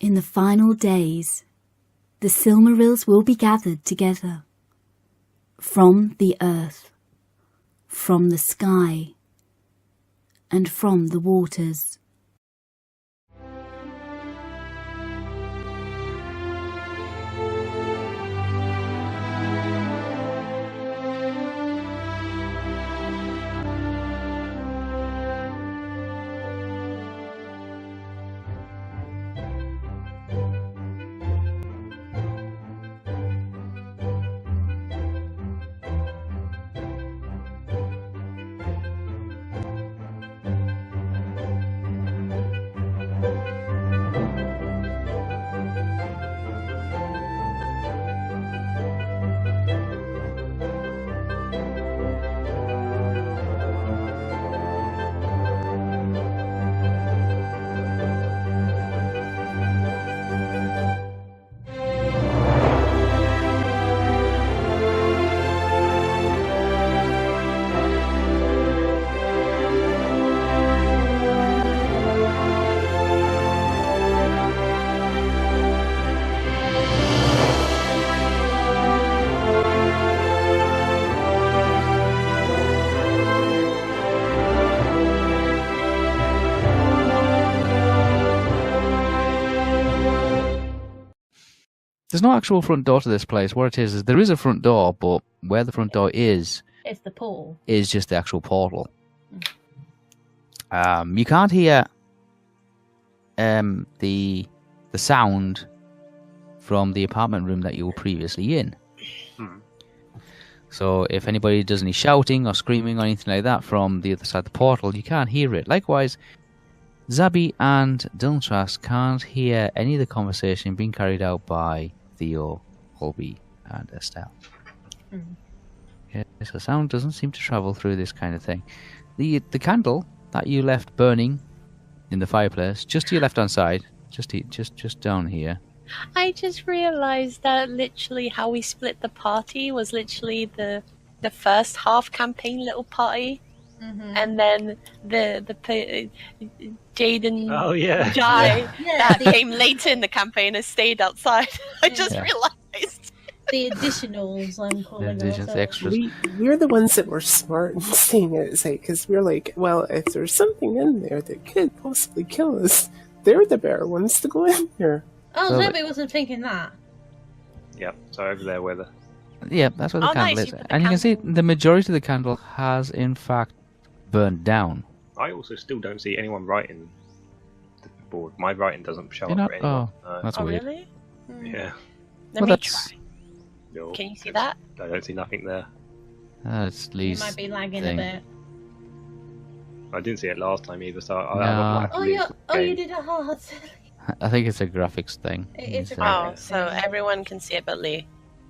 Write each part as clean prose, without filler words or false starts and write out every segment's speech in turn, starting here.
In the final days, the Silmarils will be gathered together from the earth, from the sky, and from the waters. There's no actual front door to this place. What it is there is a front door, but where the front door is... It's the portal. ...is just the actual portal. You can't hear the sound from the apartment room that you were previously in. So if anybody does any shouting or screaming or anything like that from the other side of the portal, you can't hear it. Likewise, Zabi and Dilntras can't hear any of the conversation being carried out by Theo, Holby, and Estelle. Okay, so sound doesn't seem to travel through this kind of thing. The candle that you left burning in the fireplace, just to your left-hand side, just down here. I just realised that literally how we split the party was literally the first half campaign little party. And then the Jade and Jai that came later in the campaign has stayed outside. I just realised. The additionals, I'm calling them. The extras. We're the ones that were smart in seeing it, because we're like, well, if there's something in there that could possibly kill us, they're the better ones to go in there. Oh, Zabi wasn't thinking that. Yep, so over there where the... Yeah, that's where the candle is. And you can see the majority of the candle has, in fact, burned down. I also still don't see anyone writing the board. My writing doesn't show up not? for anyone. Oh, that's weird. Really? Yeah. Let me try. No, Can you see that? I don't see nothing there. That's Lee's You might be lagging thing. a bit. I didn't see it last time either, so No. I have to leave the game. You did a hard. I think it's a graphics thing. It's a Oh, so everyone can see it but Lee.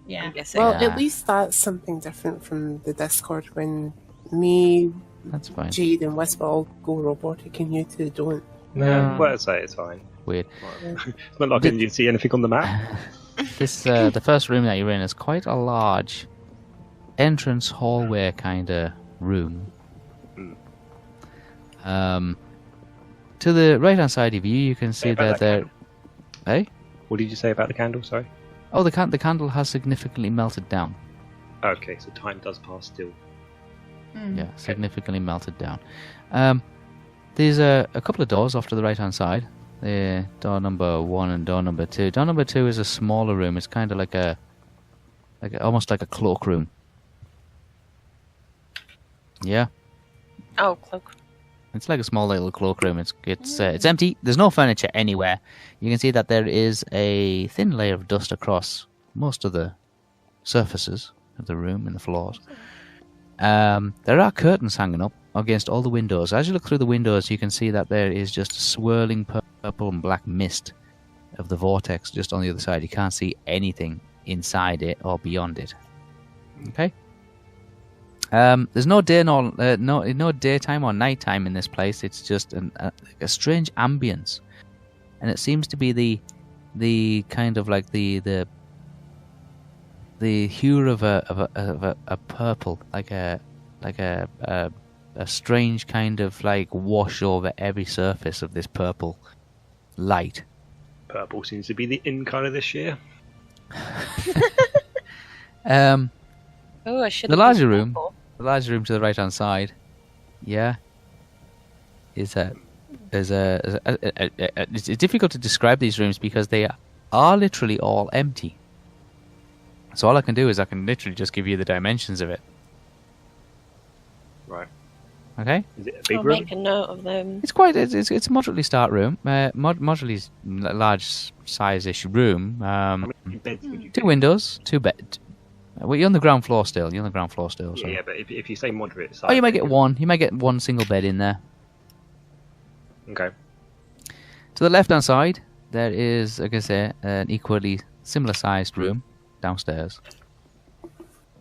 Yeah. I'm guessing. Well, Yeah. at least that's something different from the Discord when me, That's fine. Jade, and Wespa all go robotic and you two don't. No, well, I'd say it's fine. Weird. It's not like I didn't see anything on the map. This the first room that you're in is quite a large entrance hallway kind of room. To the right hand side of you, you can see that there. Hey, what did you say about the candle? Sorry. oh, the candle has significantly melted down. Okay, so time does pass still. Yeah, significantly melted down. There's a couple of doors off to the right hand side. Door number 1 and door number 2. Door number 2 is a smaller room. It's kind of like almost like a cloakroom. Yeah, Oh, cloak. it's like a small little cloakroom. It's empty. There's no furniture anywhere. You can see that there is a thin layer of dust across most of the surfaces of the room and the floors. There are curtains hanging up against all the windows. As you look through the windows, you can see that there is just a swirling purple and black mist of the vortex just on the other side. You can't see anything inside it or beyond it. Okay. There's no day no daytime or nighttime in this place. It's just a strange ambience, and it seems to be the kind of like the hue of a purple, like a strange kind of like wash over every surface of this purple light. Purple seems to be the in colour this year. Oh, I should. The larger room to the right hand side, is it's difficult to describe these rooms because they are literally all empty. So all I can do is I can literally just give you the dimensions of it. Right. Okay. Is it a big I'll room? make a note of them. It's a moderately start room. Moderately large size-ish room. How many beds would you 2 get? windows, 2 bed. Well, you're on the ground floor still. So. Yeah, but if you say moderate size... Oh, you might get one. You might get one single bed in there. Okay. To the left-hand side, there is, like I say, an equally similar-sized room downstairs.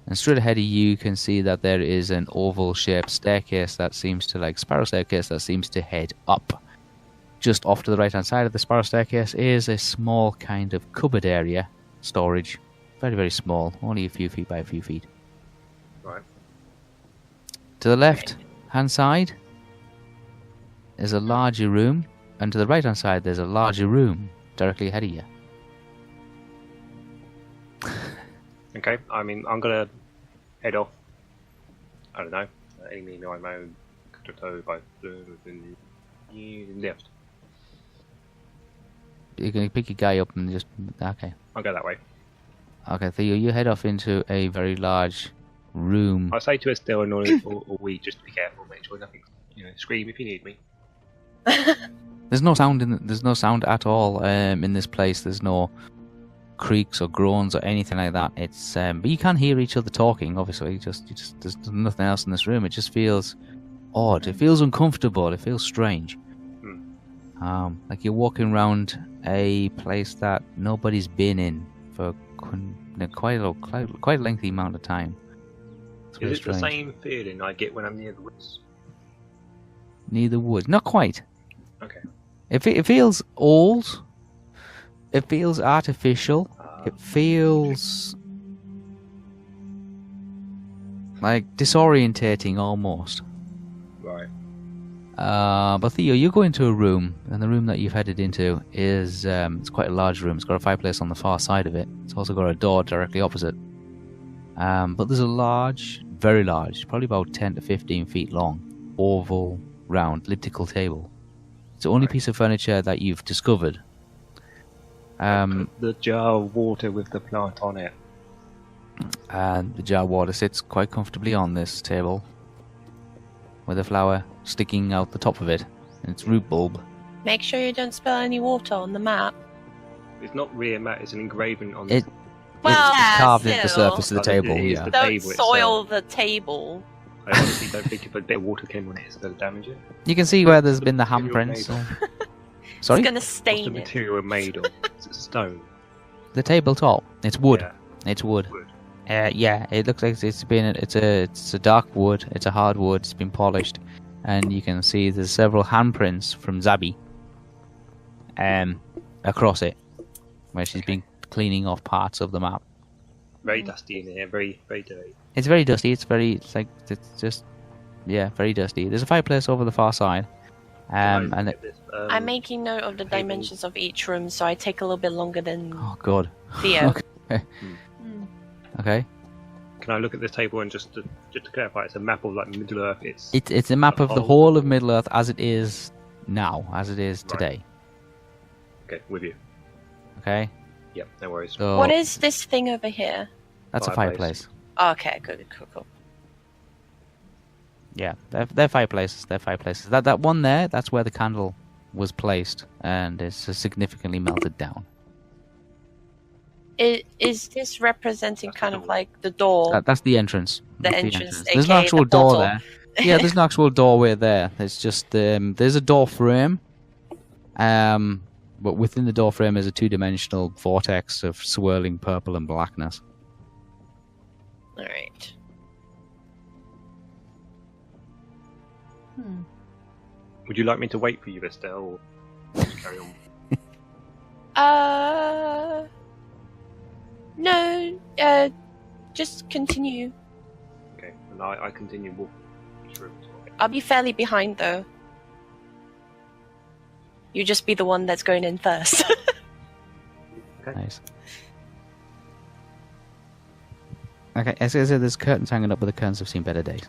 And straight ahead of you can see that there is an oval-shaped staircase that seems to, like spiral staircase, that seems to head up. Just off to the right-hand side of the spiral staircase is a small kind of cupboard area, storage. Very, very small, only a few feet by a few feet. Right. To the left-hand side is a larger room, and to the right-hand side there's a larger room directly ahead of you. Okay, I mean, I'm gonna head off. I don't know. Amy, no, I'm out. By left. You're going to pick your guy up and just... Okay. I'll go that way. Okay, so you head off into a very large room. I'll say to Estelle or we just be careful, make sure nothing. Scream if you need me. There's no sound there's no sound at all in this place. There's no creaks or groans or anything like that. It's but you can hear each other talking. Obviously, there's nothing else in this room. It just feels odd. It feels uncomfortable. It feels strange. Like you're walking around a place that nobody's been in for quite a lengthy amount of time. Is it the same feeling I get when I'm near the woods? Near the woods? Not quite. Okay. It feels old. It feels artificial. It feels like disorientating almost. Right. But Theo, you go into a room, and the room that you've headed into is it's quite a large room. It's got a fireplace on the far side of it. It's also got a door directly opposite. But there's a large, very large, probably about 10 to 15 feet long, oval, round, elliptical table. It's the only piece of furniture that you've discovered. The jar of water with the plant on it. And the jar of water sits quite comfortably on this table, with a flower sticking out the top of it, and its root bulb. Make sure you don't spill any water on the map. It's not really a mat, it's an engraving on It- the... Well, It's carved into the still. surface of the But it table, is yeah. the Don't table soil itself. the table. I honestly don't think if a bit of water came on it, it's going to damage it. You can see where there's been the Material handprints. made Sorry? It's gonna What's the stain it. material made of? Is it stone? The tabletop. It's wood. Yeah, It's wood. wood. Yeah, it looks like it's a dark wood. It's a hard wood. It's been polished, and you can see there's several handprints from Zabby across it, where she's been cleaning off parts of the map. Very dusty in here, very, very dirty. It's very dusty. It's very very dusty. There's a fireplace over the far side, and it, I'm making note of the dimensions of each room, so I take a little bit longer than oh god. Theo. Okay. Okay. Can I look at this table and just to clarify, it's a map of like Middle Earth. It's a map of the whole of Middle Earth as it is now, as it is today. Okay, with you. Okay. Yep, no worries. So What is this thing over here? that's a Fireplace. fireplace. Oh, okay, good, cool. Yeah, they're fireplaces. They're fireplaces. That one there, that's where the candle was placed, and it's significantly melted down. Is this representing kind of like the door? That's the entrance. The That's entrance, There's no aka actual the door portal. there. Yeah, there's no actual doorway there. It's just there's a door frame. But within the door frame is a two-dimensional vortex of swirling purple and blackness. All right. Would you like me to wait for you, Estelle, or just carry on? No. Just continue. Okay, and I continue walking each room. I'll be fairly behind though. You just be the one that's going in first. Okay. Nice. Okay, as I said, there's curtains hanging up, but the curtains have seen better days.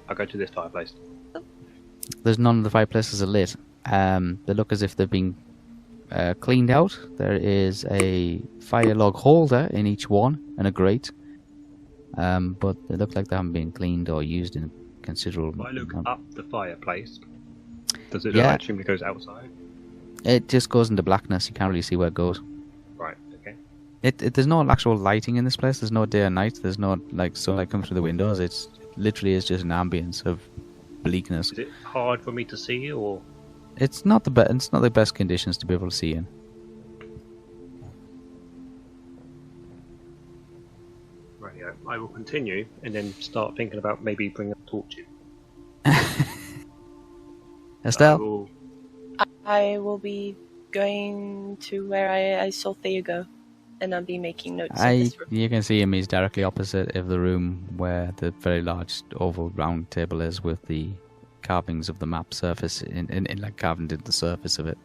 I'll go to this fireplace. There's none of the fireplaces are lit. They look as if they've been cleaned out. There is a fire log holder in each one and a grate. But they look like they haven't been cleaned or used in considerable. If I look up the fireplace, does it Yeah. actually goes outside? It just goes into blackness. You can't really see where it goes. Right. Okay. There's no actual lighting in this place. There's no day or night. There's no like sunlight coming through the windows. It's literally is just an ambience of bleakness. Is it hard for me to see, or? It's not the best. It's not the best conditions to be able to see in. Right. Yeah. I will continue and then start thinking about maybe bringing a torch in. Estelle, I will be going to where I saw Theo go, and I'll be making notes of this room. you can see him. He's directly opposite of the room where the very large oval round table is, with the carvings of the map surface in like carved into the surface of it.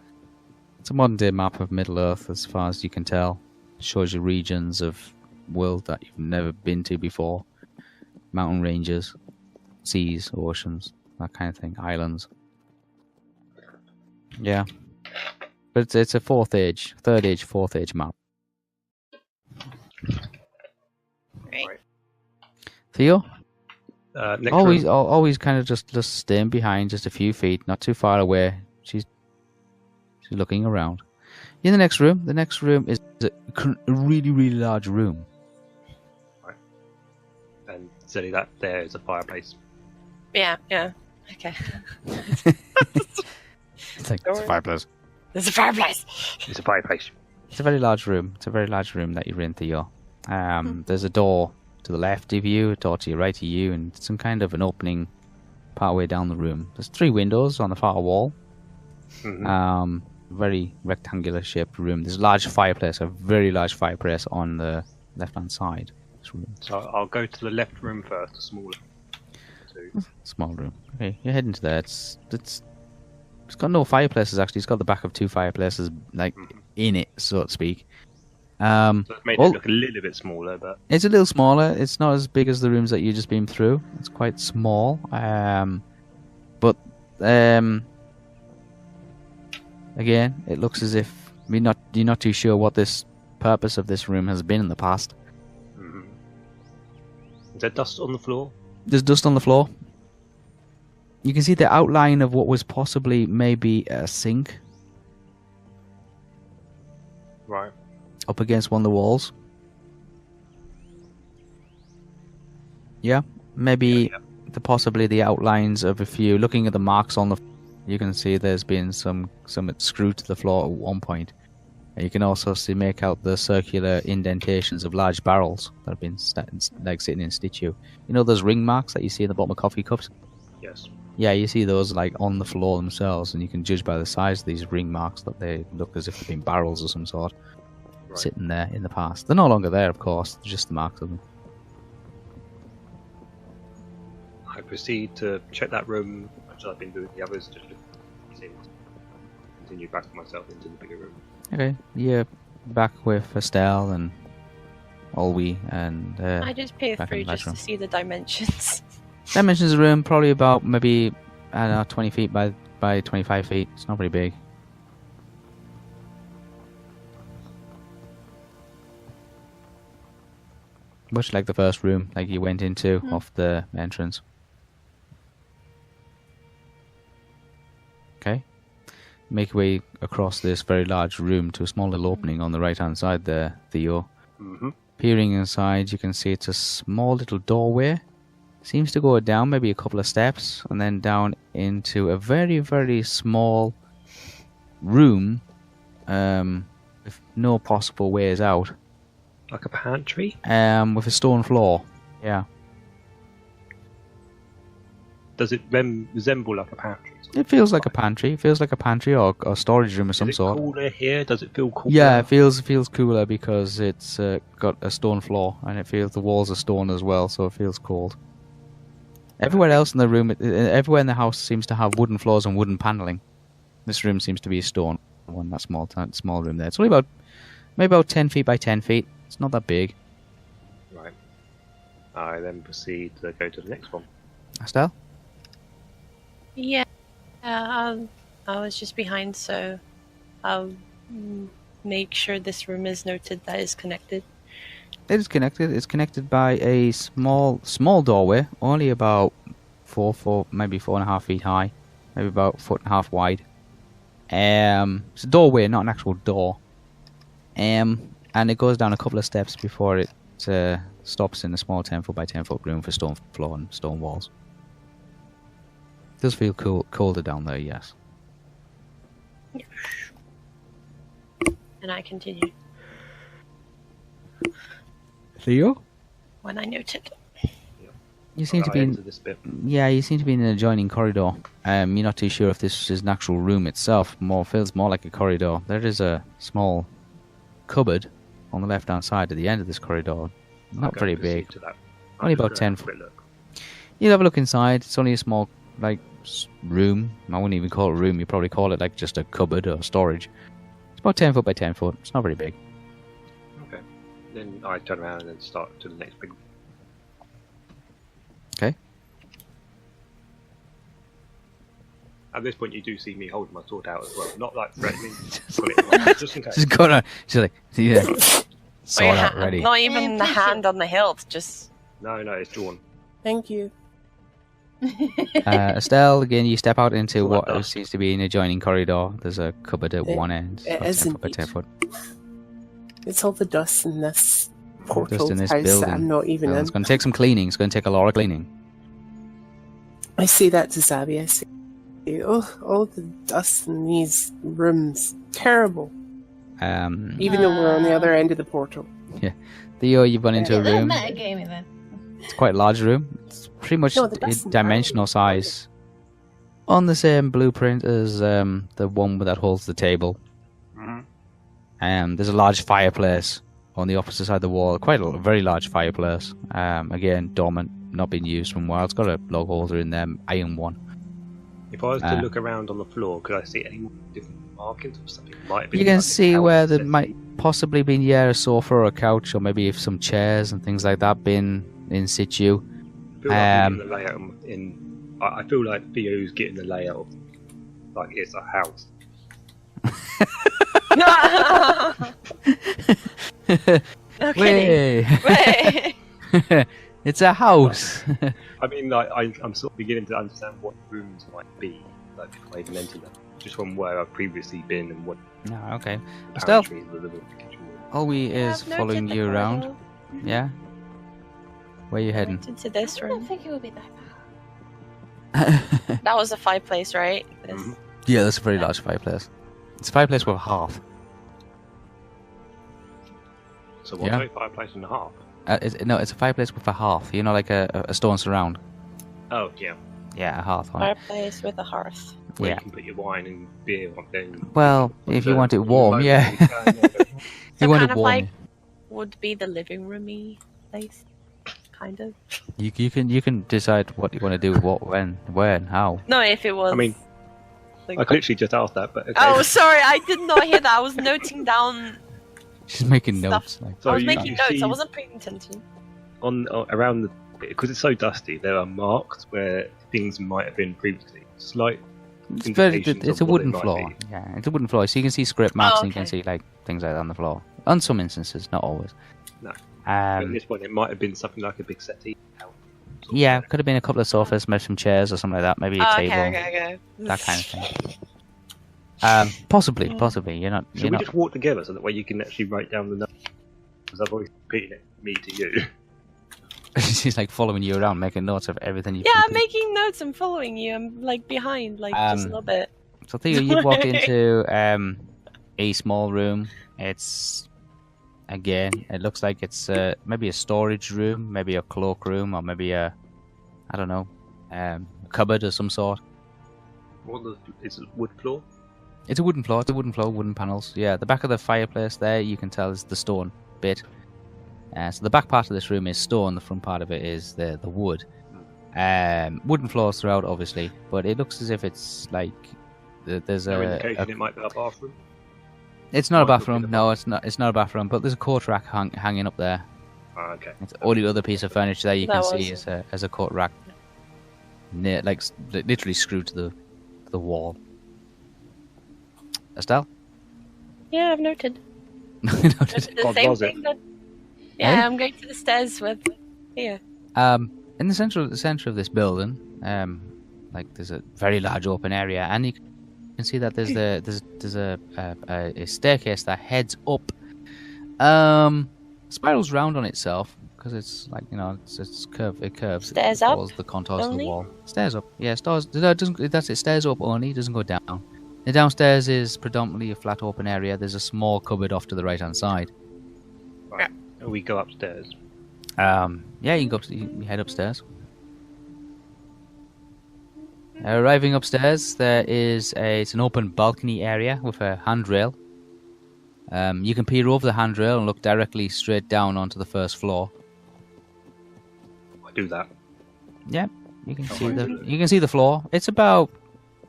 It's a modern day map of Middle Earth, as far as you can tell. It shows you regions of world that you've never been to before, mountain ranges, seas, oceans, that kind of thing, islands. Yeah, but it's a third age, fourth age map. Right. Theo, Next always room. always kind of just staying behind, just a few feet, not too far away. She's looking around. In the next room is a really, really large room. Right. And so that there is a fireplace. Yeah. Okay. It's like it's a fireplace. There's a fireplace. It's a fireplace. It's a very large room. It's a very large room that you're in, Theo. There's a door to the left of you, a door to your right of you, and some kind of an opening partway down the room. There's 3 windows on the far wall. Mm-hmm. Very rectangular shaped room. There's a large fireplace, a very large fireplace on the left hand side of this room. So I'll go to the left room first, the smaller. Small room. Okay, you're heading to there. It's got no fireplaces actually. It's got the back of 2 fireplaces like in it, so to speak. So it's made it look a little bit smaller, but It's a little smaller. It's not as big as the rooms that you just been through. It's quite small. But again, it looks as if you're not too sure what this purpose of this room has been in the past. is there dust on the floor? There's dust on the floor. You can see the outline of what was possibly maybe a sink Right. up against one of the walls. Yeah, maybe possibly the outlines of a few. Looking at the marks on the, you can see there's been some screwed to the floor at one point. And you can also make out the circular indentations of large barrels that have been sitting in situ. You know those ring marks that you see in the bottom of coffee cups? Yes. Yeah, you see those like on the floor themselves, and you can judge by the size of these ring marks that they look as if they've been barrels of some sort sitting there in the past. They're no longer there, of course. They're just the marks of them. I proceed to check that room, which I've been doing the others, just to continue back to myself into the bigger room. Okay, yeah, back with Estelle and Olwe and I just peer back in through the just to bedroom. see the dimensions. Dimensions of the room probably about maybe, I don't know, 20 feet by 25 feet. It's not very big. Much like the first room, like you went into off the entrance. Okay. Make your way across this very large room to a small little opening on the right hand side there, Theo. Mm-hmm. Peering inside, you can see it's a small little doorway. Seems to go down maybe a couple of steps and then down into a very, very small room with no possible ways out. Like a pantry? With a stone floor. Yeah. Does it resemble like a pantry? It feels like a pantry. It feels like a pantry or a storage room of some Is it sort. cooler here? Does it feel cooler? Yeah, it feels cooler because it's got a stone floor and it feels the walls are stone as well, so it feels cold. Everywhere else in the room, everywhere in the house seems to have wooden floors and wooden paneling. This room seems to be stone. That small room there. It's only about Maybe about 10 feet by 10 feet. It's not that big. Right. I then proceed to go to the next one. Estelle? Yeah, I was just behind, so I'll make sure this room is noted that is connected. It is connected. It's connected by a small doorway, only about 4, maybe 4.5 feet high, maybe about 1.5 feet wide. It's a doorway, not an actual door. And it goes down a couple of steps before it stops in a small 10 foot by 10 foot room for stone floor and stone walls. It does feel colder down there, yes. And I continue. Theo? When I note it. You seem to be in, this bit. yeah, you seem to be in an adjoining corridor. You're not too sure if this is an actual room itself. Feels more like a corridor. There is a small cupboard on the left-hand side at the end of this corridor. Not very big. Only about 10 foot. You'll have a look inside. It's only a small, room. I wouldn't even call it a room. You'd probably call it just a cupboard or storage. It's about 10 foot by 10 foot. It's not very big. Okay. Then I turn around and then start to the next big. Okay. At this point, you do see me holding my sword out as well. Not threatening, just in case. Just got to, yeah. Sword out ready. Not even the hand on the hilt, just... No, it's drawn. Thank you. Estelle, again, you step out into what seems to be an adjoining corridor. There's a cupboard at one end. It is 10 foot by indeed. 10 foot. It's all the dust in this portal Just in this house building. that I'm not even Well, in. it's going to take some cleaning. It's going to take a lot of cleaning. I say that to Zabby. I say, oh, all the dust in these rooms. Terrible. Even though we're on the other end of the portal. Theo, you've gone into a room. Metagaming then. It's quite a large room. It's pretty much No, the dust in the dimensional room. size. On the same blueprint as the one that holds the table. There's a large fireplace on the opposite side of the wall. Quite a very large fireplace. Again, dormant, not being used for a while. It's got a log holder in there, iron one. If I was to look around on the floor, could I see any more different markings or something? Might have been You can like see a where couch there set. might possibly been a sofa or a couch, or maybe if some chairs and things like that been in situ. I feel like I'm getting the layout I feel like Theo's getting the layout like it's a house. Okay. Way. Wait. It's a house. I mean, like, I'm sort of beginning to understand what rooms might be, like if I even enter them, just from where I've previously been and what. No, okay. Estelle, apparently is the living kitchen room. Ollie is following you around. Yeah. Where are you heading? Into this I don't room. think it would be that bad. That was a fireplace, right? This- Mhm. Yeah, that's a very large fireplace. It's a fireplace with a hearth. So what's a fireplace and a half? No, it's a fireplace with a hearth. You know, like a stone surround. Oh yeah, Yeah, a hearth on it. Fireplace with a hearth. where Yeah. you can put your wine and beer on then. Well, if you want it warm, yeah. If you want kind it of warm, like would be the living roomy place, kind of. you can decide what you want to do, what, when, where, and how. No, if it was. I mean, like- I literally just asked that, but okay. Oh, sorry, I did not hear that. I was noting down. She's making Stuff. notes. Like, So I was you- making you notes. see I wasn't paying attention. around the, because it's so dusty, there are marks where things might have been previously. Slight. it's indications it's a of what they wooden might floor. be. Yeah, it's a wooden floor, so you can see script maps and you can okay. see like things like that on the floor. On some instances, not always. No. At Um, this point, it might have been something like a big settee. yeah, could have been a couple of sofas, maybe some chairs or something like that. Maybe a Oh, table, okay. that kind of thing. Possibly. You're not. Should You're we not. just walk together so that way you can actually write down the numbers? Because I've always repeated it, me to you. She's like following you around, making notes of everything you. Yeah, I'm making notes. I'm following you. I'm like behind, like just a little bit. So Theo, you've walked into a small room. It's it looks like it's maybe a storage room, maybe a cloak room, or maybe a cupboard of some sort. Is it wood floor? It's a wooden floor. Wooden panels. Yeah, the back of the fireplace there, you can tell is the stone bit. So the back part of this room is stone. The front part of it is the wood. Wooden floors throughout, obviously, but it looks as if it's like there's No a indication it might be a bathroom. It's not a Might bathroom. be the No, it's not. It's not a bathroom. But there's a coat rack hanging up there. Oh, okay. It's the only other piece of furniture there you That can see was- as a coat rack, near, like literally screwed to the wall. Estelle? Yeah, I've noted. No, The God, same was it? thing that. Yeah, Eh? I'm going to the stairs with. Here. in the center of this building, like there's a very large open area, and you can see that there's a staircase that heads up, spirals round on itself because it's like it's curved. It curves. Stairs it up follows the contours of the only? wall. Stairs up. Yeah, stairs. No, it doesn't. That's it. Stairs up only. It doesn't go down. The downstairs is predominantly a flat open area. There's a small cupboard off to the right hand side. Right. We go upstairs. Yeah, you can you head upstairs. Arriving upstairs, it's an open balcony area with a handrail. You can peer over the handrail and look directly straight down onto the first floor. I do that. Yeah, you can see the floor. It's about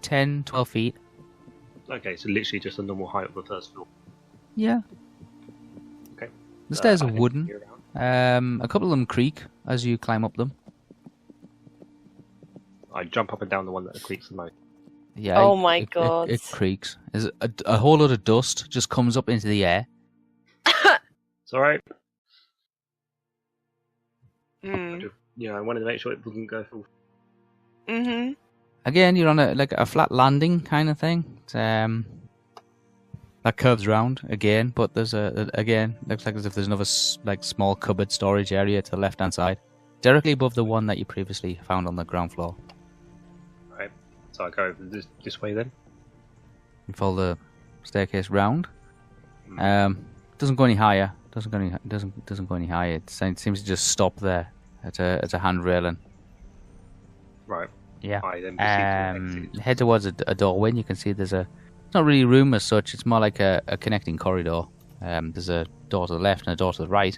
10, 12 feet. Okay, so literally just the normal height of the first floor. Yeah. Okay. The stairs I are can wooden. peer around. A couple of them creak as you climb up them. I jump up and down the one that creaks the most. Yeah. Oh my God. It creaks. There's a whole lot of dust just comes up into the air. It's alright. Mm. I wanted to make sure it doesn't go full. Mm-hmm. Again, you're on a flat landing kind of thing. It's, that curves round again, but there's looks like as if there's another small cupboard storage area to the left hand side, directly above the one that you previously found on the ground floor. Right. So I go over this way then. You follow the staircase round. Doesn't go any higher. Doesn't go any higher. It seems to just stop there at a hand railing. Right. Yeah. I then proceed to exit. Head towards a doorway, and you can see there's it's not really a room as such, it's more like a connecting corridor. There's a door to the left and a door to the right.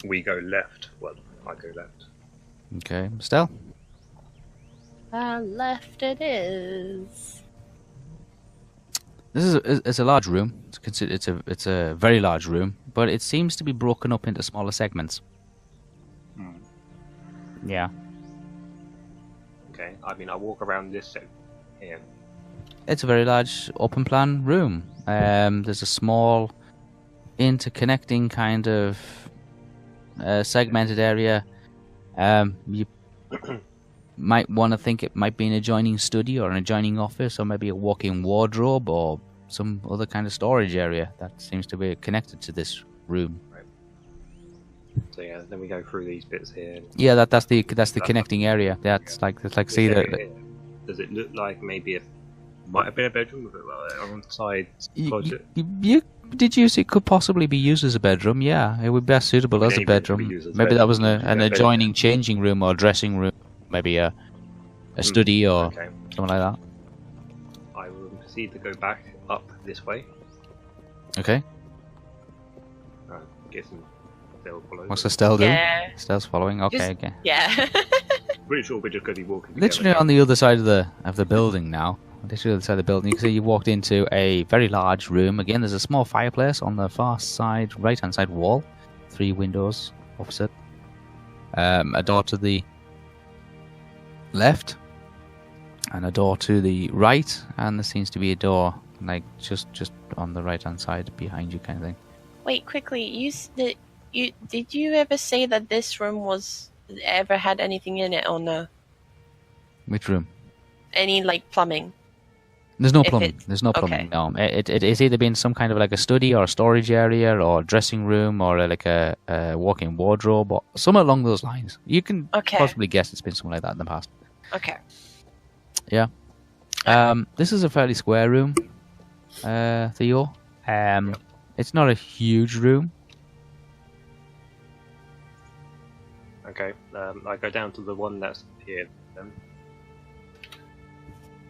We go left. Well, I go left. Okay, Stell? Left it is. It's a large room. It's a very large room, but it seems to be broken up into smaller segments. Yeah. Okay. I mean, I walk around this section here. It's a very large open plan room. There's a small interconnecting kind of segmented area. You might want to think it might be an adjoining study or an adjoining office, or maybe a walk-in wardrobe or some other kind of storage area that seems to be connected to this room. So yeah, then we go through these bits here. Yeah, that's the connecting area. That's like see This the. area here, does it look like maybe might have been a bedroom with it on the side closet? Did you see it could possibly be used as a bedroom? Yeah, it would be best suitable as a Maybe it could be bedroom. used as a Maybe that bedroom. was an adjoining changing room or dressing room. Maybe a study or Okay. something like that. I will proceed to go back up this way. Okay. Guessing they'll follow. What's Estelle doing? Yeah. Estelle's following. Okay, Just- okay. Yeah. Pretty sure we're just going to be walking. Literally together. on the other side of the building now. Literally on the other side of the building, you can see you walked into a very large room. Again, there's a small fireplace on the far side, right-hand side wall. 3 windows opposite. A door to the left, and a door to the right, and there seems to be a door like just on the right-hand side behind you, kind of thing. Wait, quickly. Did you ever say that this room ever had anything in it or no? Which room? Any plumbing? There's no If plumbing. it's- There's no plumbing. okay. No, it's either been some kind of like a study or a storage area or a dressing room or like a walk-in wardrobe or something along those lines. You can Okay. possibly guess it's been something like that in the past. Okay. Yeah. This is a fairly square room, Theo. It's not a huge room. Okay. I go down to the one that's here. Then.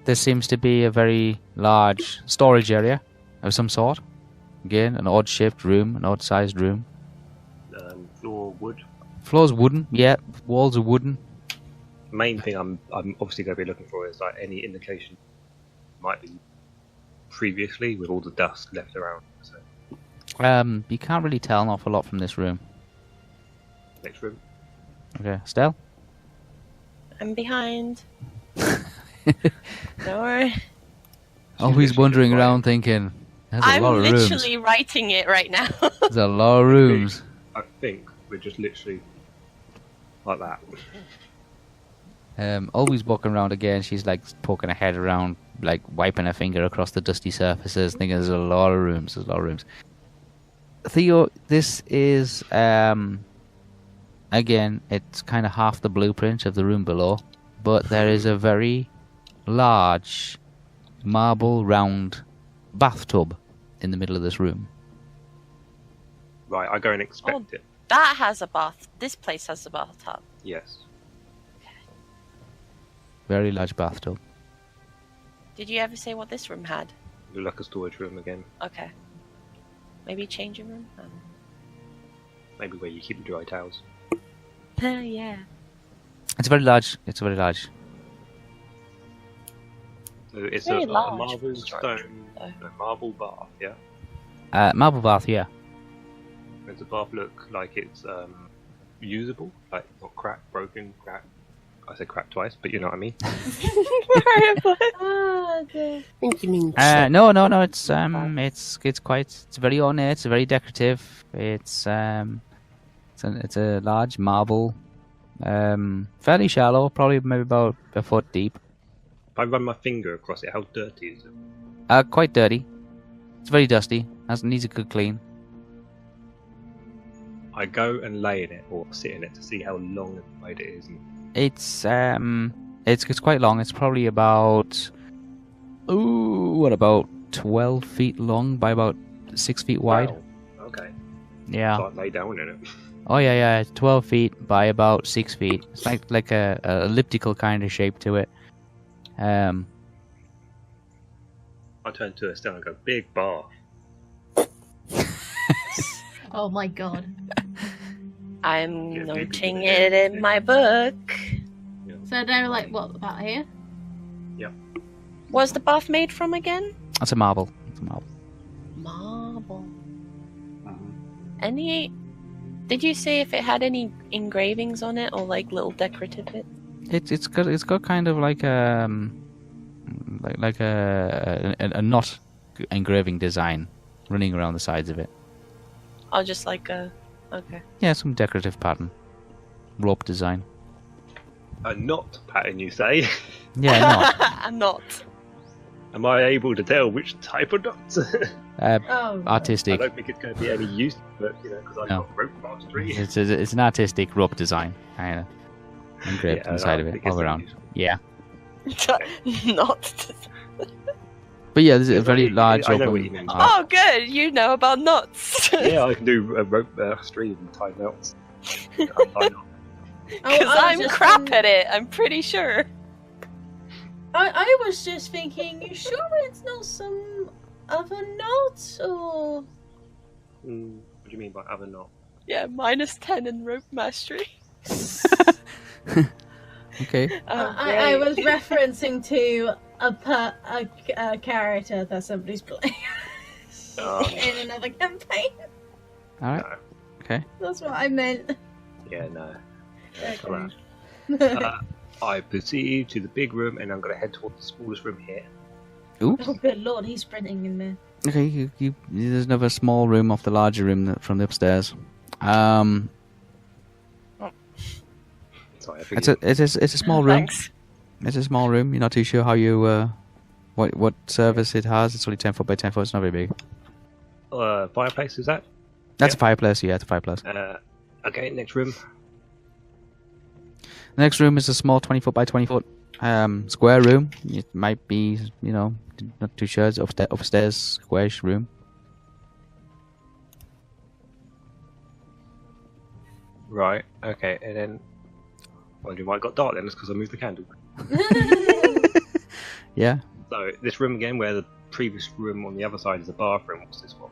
There seems to be a very large storage area of some sort. Again, an odd-shaped room, an odd-sized room. Floor wood. Floor's wooden, yeah. Walls are wooden. Main thing I'm obviously going to be looking for is any indication might be previously with all the dust left around. So. You can't really tell an awful lot from this room. Next room. Okay, Stell? I'm behind. Don't worry. Always wandering around thinking, there's a lot of rooms. I'm literally writing it right now. There's a lot of rooms. I think we're just literally like that. Always walking around again, she's like poking her head around, like wiping her finger across the dusty surfaces, thinking there's a lot of rooms, Theo, this is, again, it's kind of half the blueprint of the room below, but there is a very large marble round bathtub in the middle of this room. Right, I go and inspect it. That has a bath. This place has a bathtub. Yes. Very large bathtub. Did you ever say what this room had? Look like a storage room again. Okay. Maybe changing room? Maybe where you keep the dry towels. Yeah. It's very large. So it's Very a large marble structure, stone, though. a marble bath, yeah? Marble bath, yeah. Does the bath look like it's usable? Like not cracked, broken, cracked? I said cracked twice, but you know what I mean. I think you mean No. It's very ornate. It's very decorative. It's a large marble, fairly shallow, probably maybe about a foot deep. If I run my finger across it, how dirty is it? Quite dirty. It's very dusty. Needs a good clean. I go and lay in it or sit in it to see how long and wide it is. It's quite long. It's probably about about 12 feet long by about 6 feet wide. Wow. Okay. Yeah. So I lay down in it. Oh yeah. 12 feet by about 6 feet. It's like a elliptical kind of shape to it. I turn to Estelle and go, big bath. Oh my god. I'm Yeah, noting maybe. it in my book. So they're like, what, about here? What's the bath made from again? That's a marble. Marble. Any... Did you say if it had any engravings on it or like little decorative bits? It's got kind of like a knot engraving design running around the sides of it. Oh, just like a... Okay. Yeah, some decorative pattern, rope design. A knot pattern, you say? Yeah, knot. A knot. Am I able to tell which type of knots? Oh. I Artistic. don't think it's going to be any use, but because I've No. got rope mastery. It's an artistic rope design, kind of engraved Yeah, inside I of it, think it's all around. useful. Yeah, Knot. but yeah, there's a Yeah, very large. I know open, what you mean. Oh, good. You know about knots. Yeah, I can do a rope mastery and tie knots. Untie knots. Because I'm crap at it, I'm pretty sure. I was just thinking, you sure it's not some other knot, or... What do you mean by other knot? Yeah, -10 in rope mastery. Okay. I was referencing to a character that somebody's playing in another campaign. All right. Okay. That's what I meant. Yeah, no. Okay. I proceed to the big room and I'm going to head towards the smallest room here. Oops. Oh, good lord, he's sprinting in there. Okay. There's another small room off the larger room from the upstairs. Sorry, I It's a small room. Thanks. It's a small room. You're not too sure how you what service it has. It's only 10 foot by 10 foot. It's not very big. fireplace, is that? That's Yeah. a fireplace. Yeah, it's a fireplace. Okay, next room. The next room is a small 20 foot by 20 foot square room. It might be, not too sure. It's upstairs, squarish room. Right, okay, and then... Wondering why it got dark then, it's because I moved the candle. Yeah. So, this room again, where the previous room on the other side is the bathroom, what's this one?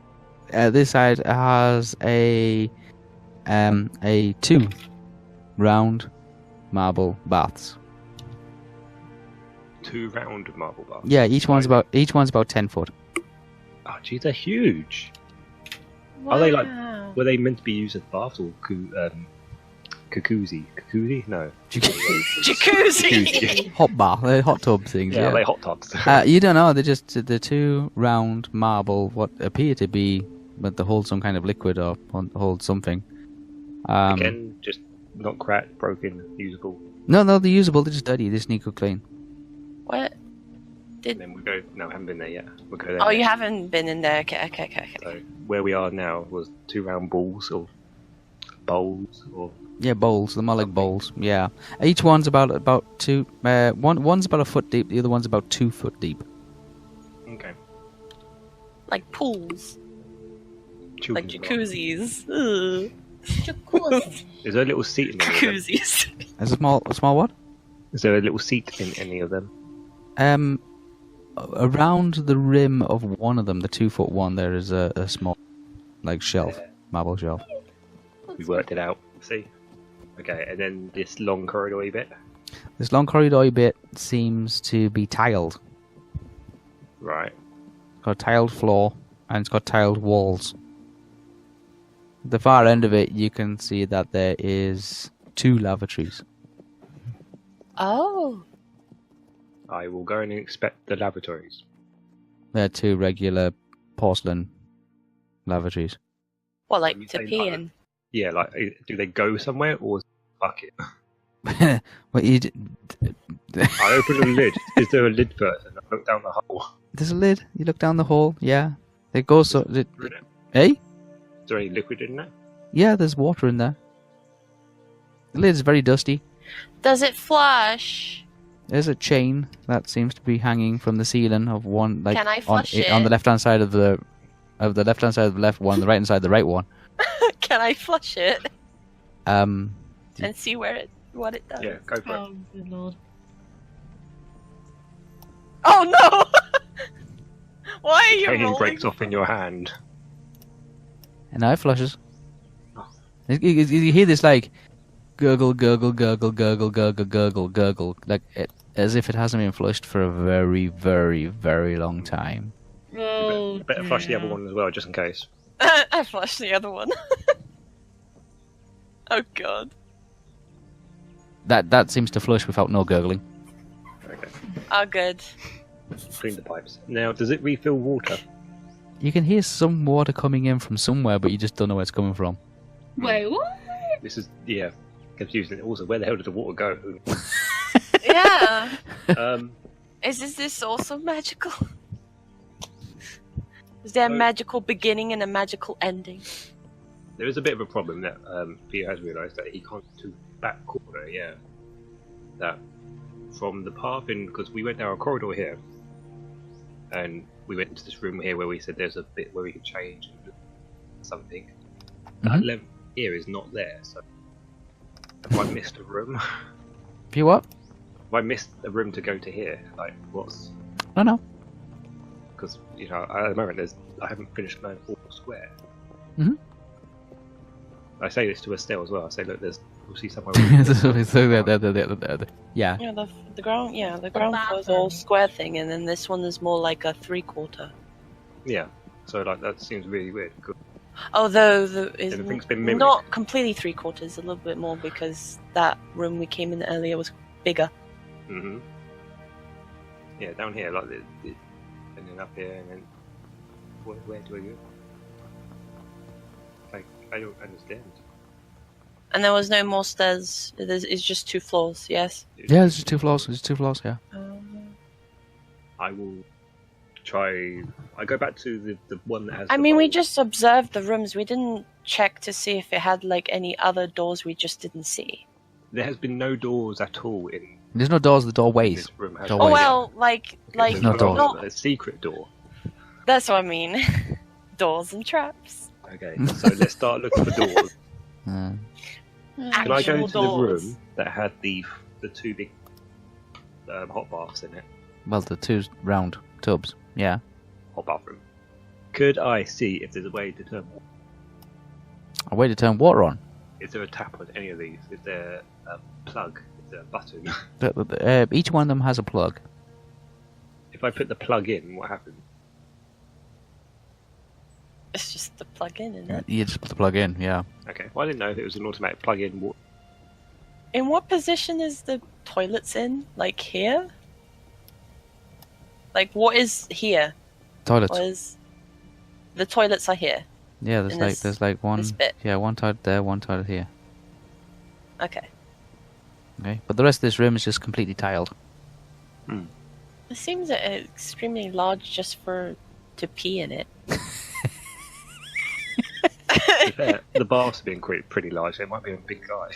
This side has a 2 round marble baths. 2 round marble baths. Yeah, each one's about 10 foot. Oh, geez, they're huge. Wow. Are they like? Were they meant to be used as baths or jacuzzi? Jacuzzi? No. Jacuzzi. Hot bar, they're hot tub things. Yeah, Yeah, they hot tubs. you don't know. They're two round marble, what appear to be, but they hold some kind of liquid or hold something. Again, just not cracked, broken, usable. No, they're usable. They're just dirty. They just need to clean. What? And then we go. No, I haven't been there yet. We'll go there. Oh, next. you haven't been in there. Okay. So where we are now was 2 round balls or bowls or. Yeah, bowls. They're more like bowls. Yeah, each one's about 2. One's about a foot deep. The other one's about 2 foot deep. Okay. Like pools. Children's Like bar. jacuzzis. Ugh. Jacuzzi. Is there a little seat in any of them? Jacuzzis. There's a small what? Is there a little seat in any of them? Around the rim of one of them, the 2 foot one, there is a small, like shelf, marble shelf. We worked it out. See. Okay, and then this long corridory bit. This long corridor bit seems to be tiled. Right. It's got a tiled floor and it's got tiled walls. At the far end of it, you can see that there is 2 lavatories. Oh. I will go and inspect the lavatories. They're 2 regular porcelain lavatories. What, like When you to say pee like- in? Yeah, like, do they go somewhere or is it a bucket? What you I open the lid. Is there a lid first? And I look down the hole. There's a lid. You look down the hole. Yeah, it goes so. Is Eh? there any liquid in there? Yeah, there's water in there. The lid's very dusty. Does it flush? There's a chain that seems to be hanging from the ceiling of one, like Can I flush it? on the left hand side of the left hand side of the left one, the right hand side of the right one. Can I flush it Um, and see what it does? Yeah, go for it. Oh, good lord. Oh no! Why are you Chain rolling? breaks off in your hand. and now it flushes. Oh. You hear this like gurgle, gurgle, gurgle, gurgle, gurgle, gurgle, gurgle, like as if it hasn't been flushed for a very, very, very long time. Oh, You better flush the other one as well, just in case. I flushed the other one. Oh god. That seems to flush without no gurgling. Okay. Oh good. Clean the pipes. Now, does it refill water? You can hear some water coming in from somewhere, but you just don't know where it's coming from. Wait, what? This is, yeah, confusing. Also, where the hell did the water go? Yeah. um, Is this also magical? Is there a magical beginning and a magical ending? there is a bit of a problem that Theo has realised that he can't do back corner, yeah. That from the path in, because we went down a corridor here, and we went into this room here where we said there's a bit where we could change and do something. That length here is not there, so have I missed a room? If you what? Have I missed a room to go to here? Like, what's... Oh no. Because, you know, at the moment I haven't finished going 4 square. Mhm. I say this to Estelle as well. I say, look, we'll see somewhere. Yeah. Yeah, the ground. Yeah, the ground floor is all square thing, and then this one is more like a 3/4. Yeah. So like that seems really weird. Good. Although is Everything's been mimicked. not completely 3/4, a little bit more because that room we came in earlier was bigger. Mhm. Yeah, down here, like and then up here, and then where do I go? Like, I don't understand. And there was no more stairs. It's just 2 floors. Yes. Yeah, there's just 2 floors. There's 2 floors, yeah. I will try. I go back to the one that has. I the mean, we bowl. just observed the rooms. We didn't check to see if it had like any other doors we just didn't see. There has been no doors at all in There's no doors, the doorways. this room. Has Doorways. Oh well, like There's no doors. not- A secret door. that's what I mean. Doors and traps. Okay, so let's start looking for doors. Uh, Can I go Actual into the doors. room that had the 2 big hot baths in it? well, the 2 round tubs. Yeah. Hot bathroom. Could I see if there's a way to turn? A way to turn water on. Is there a tap on any of these? Is there a plug? Is there a button? Each one of them has a plug. If I put the plug in, what happens? It's just the plug-in, isn't it? You just put the plug in, yeah. Okay. Well, I didn't know if it was an automatic plug-in. In what position is the toilets in? Like here? Like what is here? Toilets. What is... The toilets are here. Yeah, there's like one. this bit. Yeah, one toilet there, one toilet here. Okay. Okay, but the rest of this room is just completely tiled. It seems extremely large just to pee in it. To be fair, the bath's been pretty large. It might be a big guy.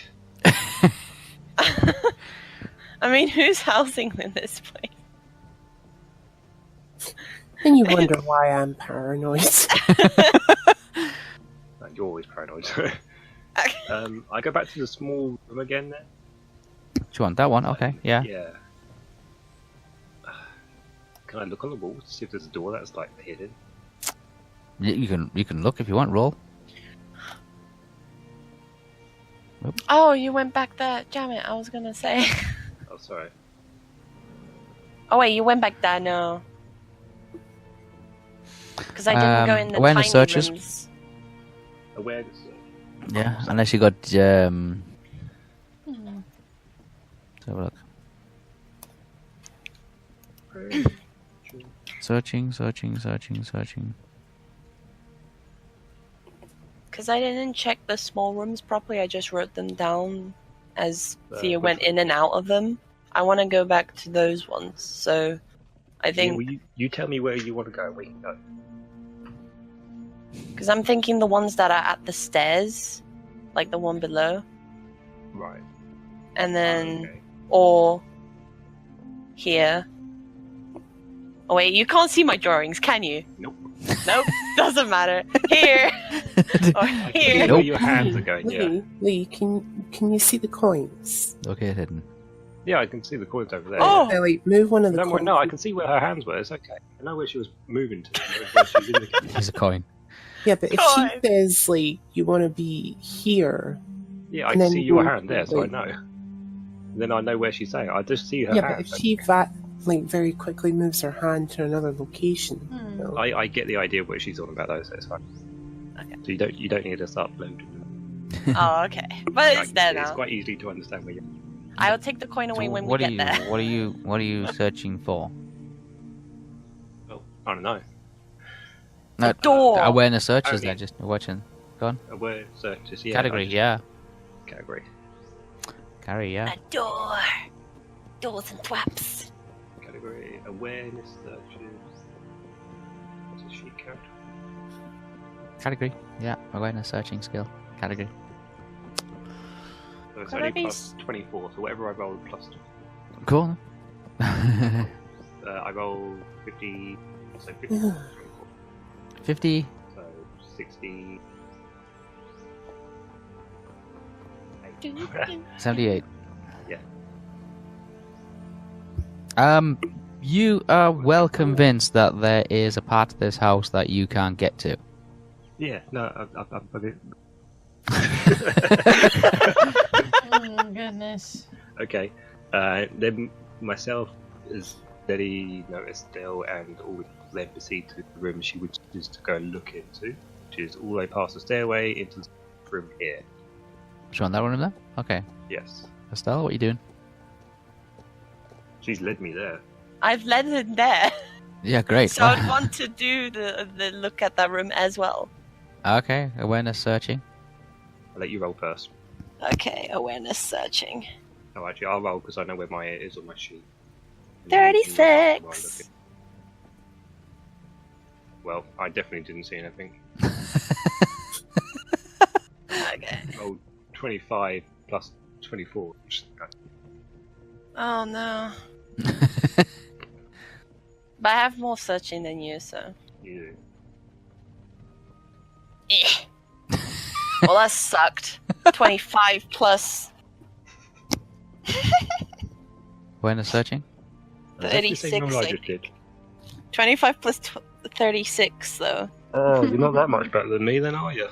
I mean, who's housing in this place? And you wonder why I'm paranoid. You're always paranoid. I go back to the small room again then. Do you want that one? Okay, yeah. Yeah. Can I look on the wall to see if there's a door that's like hidden? You can look if you want. Roll. Oh, you went back there. Damn it, I was gonna say. Oh, sorry. Oh wait, you went back there, no. Because I didn't go in the awareness tiny searches. rooms. Awareness. Yeah, unless you got. Let's have a look. Searching. Because I didn't check the small rooms properly, I just wrote them down as Thea went in and out of them. I want to go back to those ones, so I think... Yeah, well, you tell me where you want to go and we can go. Because I'm thinking the ones that are at the stairs, like the one below. Right. And then... Okay. Or... Here. Oh wait, you can't see my drawings, can you? Nope. Nope, doesn't matter. Here! Or I can see here! where your hands are going, yeah. Lee, can you see the coins? Okay, hidden. Yeah, I can see the coins over there. Oh! Yeah. Wait, move one of the Don't coins. worry, no, I can see where her hands were. It's okay. I know where she was moving to. I know where she was indicating. Here's a coin. Yeah, but if God. she says, like, you want to be here... Yeah, I and can then see your you- hand there, so I know. Then I know where she's saying. I just see her Yeah, hand. but if she very quickly moves her hand to another location... you know. I get the idea of what she's on about those, so it's fine. Okay. So you don't need to start loading them. Oh, okay. But I it's can there see It's now. quite easy to understand where you're... I will take the coin away So when we what get are you? there. What are you searching for? Well, I don't know. No, door. Awareness searches. Okay. They're just watching. Go on. Where searches? Yeah, Category. Yeah. Category. Carry. Yeah. A door. Doors and twaps. Category. Awareness searches. What's a sheet count? Category. Yeah. Awareness searching skill. Category. So it's Could only I be plus 24, so whatever I roll plus 20. Cool. I roll 50, so 50 plus 24. 50. So 60. 78. Yeah. You are well convinced that there is a part of this house that you can't get to. Yeah, no, I'm a bit... Oh, goodness. Okay. Then myself is steady, notice still, and all then proceed to the room she wishes to go and look into, which is all the way past the stairway into the room here. Which one? That one in there? Okay. Yes. Estelle, what are you doing? She's led me there. I've led it there. Yeah, great. So I'd want to do the look at that room as well. Okay, awareness searching. I'll let you roll first. Okay, awareness searching. Oh, actually, I'll roll because I know where my is on my sheet. 36. Well, I definitely didn't see anything. Okay. Rolled 25 plus 24. Oh no. But I have more searching than you, so. You. Eh. Well, that sucked. 25 plus Awareness searching? That's actually the same 36. roll I I just think. did. 25 plus 36, though. Oh, you're not that much better than me then, are you?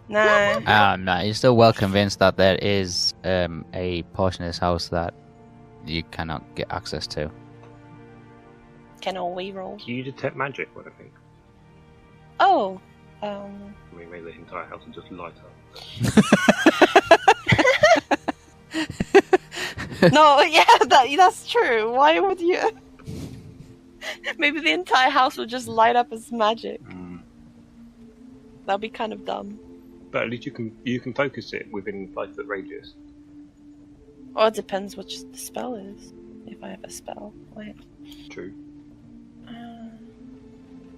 No. No, you're still well convinced that there is a portion of this house that you cannot get access to. Can all we roll? Do you detect magic, what I think? Oh, I mean, maybe the entire house will just light up. No, yeah, that's true. Why would you? Maybe the entire house would just light up as magic. That'd be kind of dumb. But at least you can focus it within 5-foot radius. Well, it depends which the spell is. If I have a spell. Wait. True.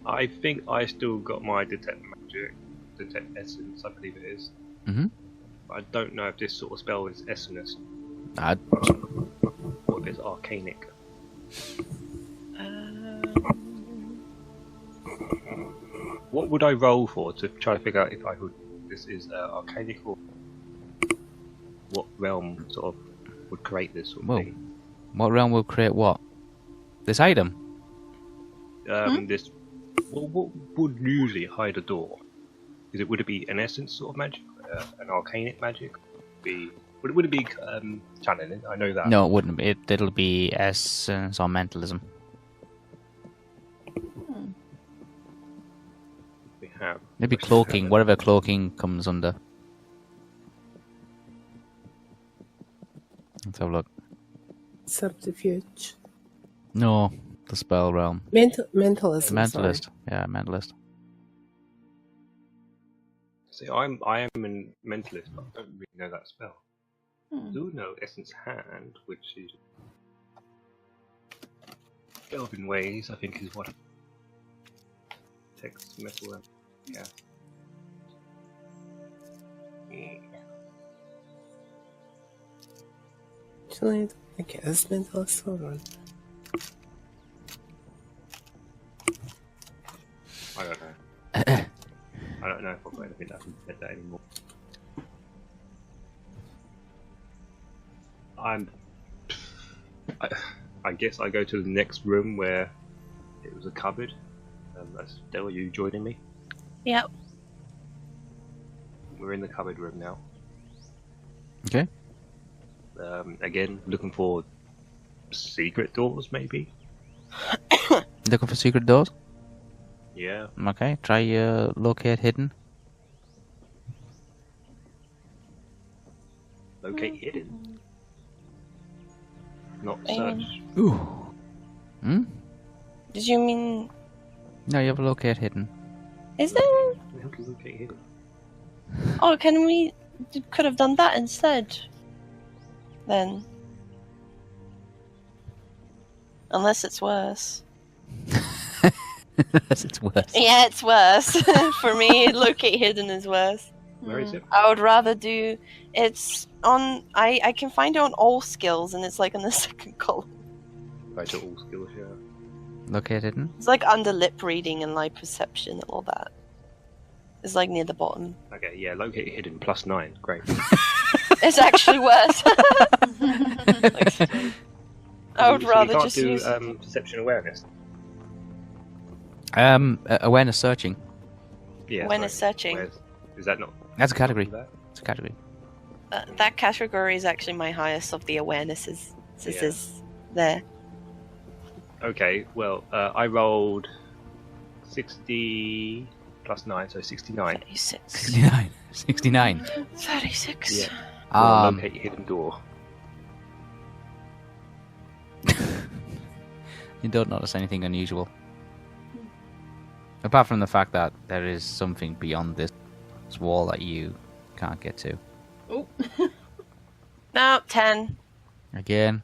I think I still got my detect magic, detect essence, I believe it is. Mm-hmm. I don't know if this sort of spell is essence or if it's arcanic. What would I roll for to try to figure out if this is arcanic or what realm sort of would create this sort of thing? What realm will create what? This item? This. What would usually hide a door? Would it be an essence sort of magic, an arcanic magic? Would it be channeling? I know that. No, it wouldn't. It'll be essence or mentalism. We have Maybe cloaking, whatever cloaking comes under. Let's have a look. Subterfuge. No, the spell realm. Mentalism. Mentalist. Sorry. Yeah, mentalist. See, I am a mentalist, but I don't really know that spell. I do know Essence Hand, which is Elven Ways, I think is what text metal. Yeah. Actually, I don't think it is mentalist. Hold on. I don't know. I don't know if I've got anything that can fit that anymore. I guess I go to the next room where it was a cupboard. Estelle, are you joining me? Yep. We're in the cupboard room now. Okay. Again, looking for secret doors, maybe? Looking for secret doors? Yeah. Okay, try locate hidden. Locate hidden. Not search. Ooh. Hmm? Did you mean... No, you have locate hidden. Is there... How can you locate hidden? Oh, can we... Could have done that instead. Then. Unless it's worse. Unless it's worse. Yeah, it's worse. For me, locate hidden is worse. Where is it? I would rather do... It's on... I can find it on all skills, and it's like in the second column. Right to all skills, yeah. Locate hidden? It's like under lip reading and like perception and all that. It's like near the bottom. Okay, yeah, locate hidden +9. Great. It's actually worse. I would rather you can't just do, use... perception awareness. Awareness searching. Yeah. Awareness searching. Is that not? That's a category. That? It's a category. That category is actually my highest of the awarenesses. So Yeah. is there. Okay, well, I rolled 60 +9, so 69. 36. 69. 69. 36. Yeah. Locate hidden door. You don't notice anything unusual. Apart from the fact that there is something beyond this wall that you can't get to. Oh. No, 10. Again,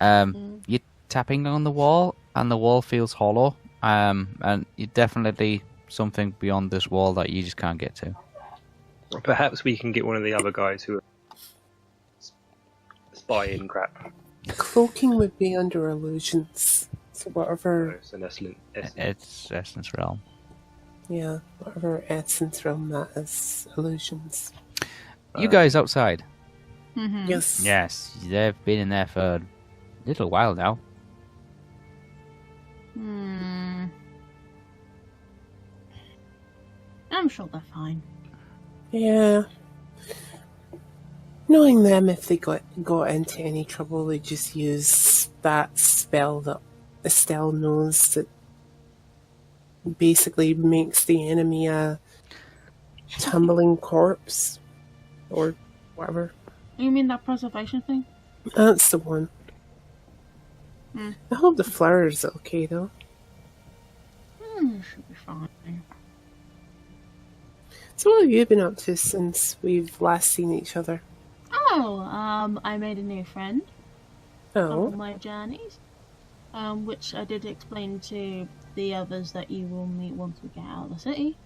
you're tapping on the wall, and the wall feels hollow. And you definitely something beyond this wall that you just can't get to. Perhaps we can get one of the other guys who are spying crap. Cloaking would be under illusions. So whatever... It's an essence. It's Essence Realm. Yeah, whatever essence realm that is. Illusions. You guys outside? Mm-hmm. Yes. Yes, they've been in there for a little while now. I'm sure they're fine. Yeah. Knowing them, if they got into any trouble, they just use that spell that Estelle knows that basically makes the enemy a tumbling corpse or whatever. You mean that preservation thing? That's the one. Mm. I hope the flower's okay though. Should be fine. So what have you been up to since we've last seen each other? Oh, I made a new friend Oh, on my journeys, which I did explain to the others that you will meet once we get out of the city.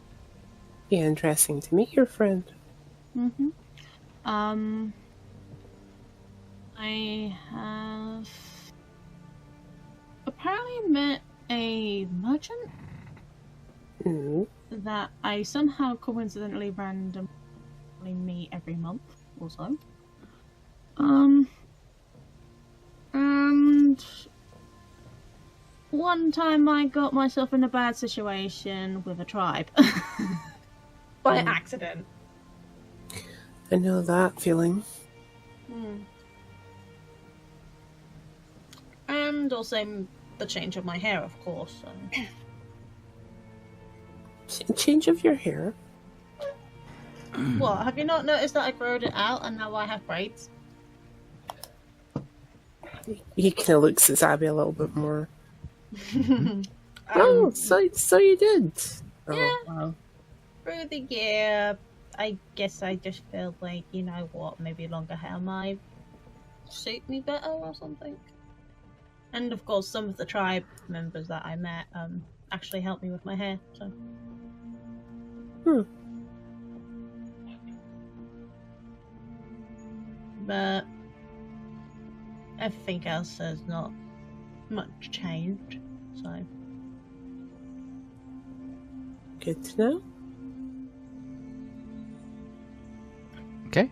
yeah, interesting to meet your friend. Mm-hmm. I have apparently met a merchant Mm. that I somehow coincidentally randomly meet every month or so. And one time I got myself in a bad situation with a tribe. By accident. I know that feeling. And also the change of my hair, of course. Change of your hair? What? Have you not noticed that I growed it out and now I have braids? He kind of looks at Abby a little bit more. Oh, so you did. Yeah. Oh, wow. Through the year, I guess I just feel like, you know what, maybe longer hair might suit me better or something. And of course, some of the tribe members that I met actually helped me with my hair. So. But everything else has not much changed. So. Good to know. Okay.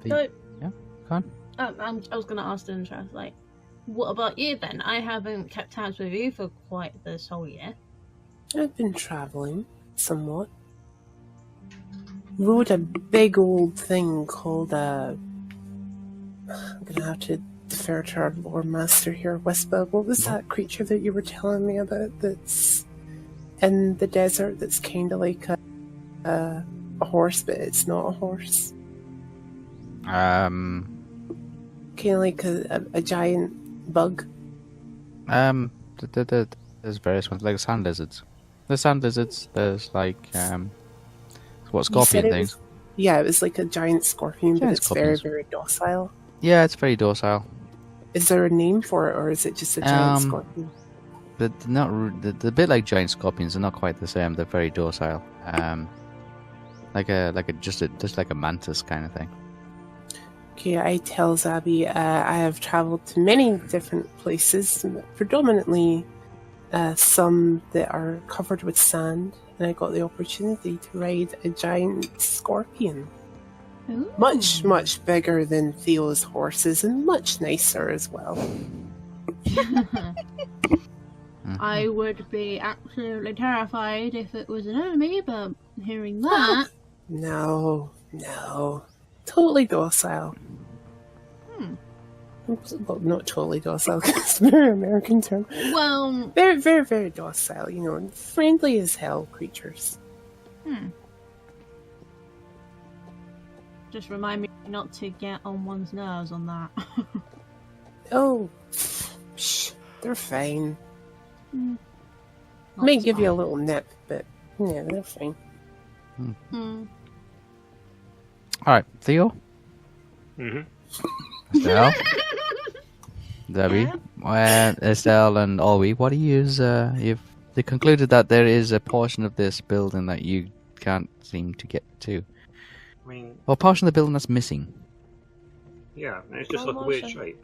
So, yeah, go on. I was going to ask the interest, like, what about you then? I haven't kept tabs with you for quite this whole year. I've been traveling somewhat. Rode a big old thing called I'm gonna have to defer to our lore master here, Whitby. What was that creature that you were telling me about that's in the desert that's kind of like a horse, but it's not a horse? Kind of like a giant bug. There's various ones, like sand lizards. There's sand lizards, there's like, what, scorpion things? Yeah, it was like a giant scorpion, but it's scorpions. very, very docile. Yeah, it's very docile. Is there a name for it, or is it just a giant scorpion? But the bit like giant scorpions are not quite the same. They're very docile. Just like a mantis kind of thing. Okay, I tell Zabby I have traveled to many different places, predominantly some that are covered with sand, and I got the opportunity to ride a giant scorpion. Ooh. Much, much bigger than Theo's horses, and much nicer as well. I would be absolutely terrified if it was an enemy, but hearing that... No. Totally docile. Well, not totally docile, it's a very American term. Well... Very, very, very docile, you know, friendly as hell creatures. Just remind me not to get on one's nerves on that. Oh, shh, they're fine. May give you a little nip, but yeah, they're fine. Alright, Theo? Estelle? Debbie? Estelle and Olwe, what do you use? They concluded that there is a portion of this building that you can't seem to get to. I mean, Or a portion of the building that's missing. yeah, it's just like a weird shape.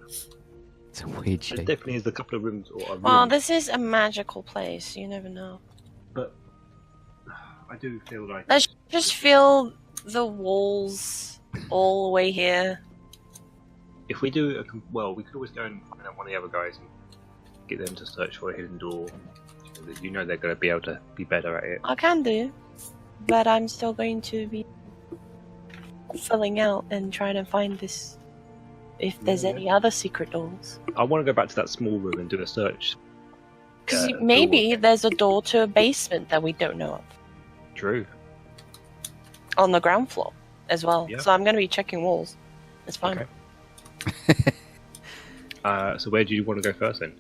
It's a weird shape. There definitely is a couple of rooms or a room, Well, this is a magical place. You never know. but I do feel like Let's just feel the walls all the way here. if we do we could always go and find out one of the other guys and get them to search for a hidden door. So that you know they're going to be able to be better at it. I can do, but I'm still going to be filling out and trying to find this. If there's any other secret doors. I want to go back to that small room and do a search. Because maybe there's a door to a basement that we don't know of. True. On the ground floor as well. Yeah. So I'm going to be checking walls. It's fine. Okay. So where do you want to go first then?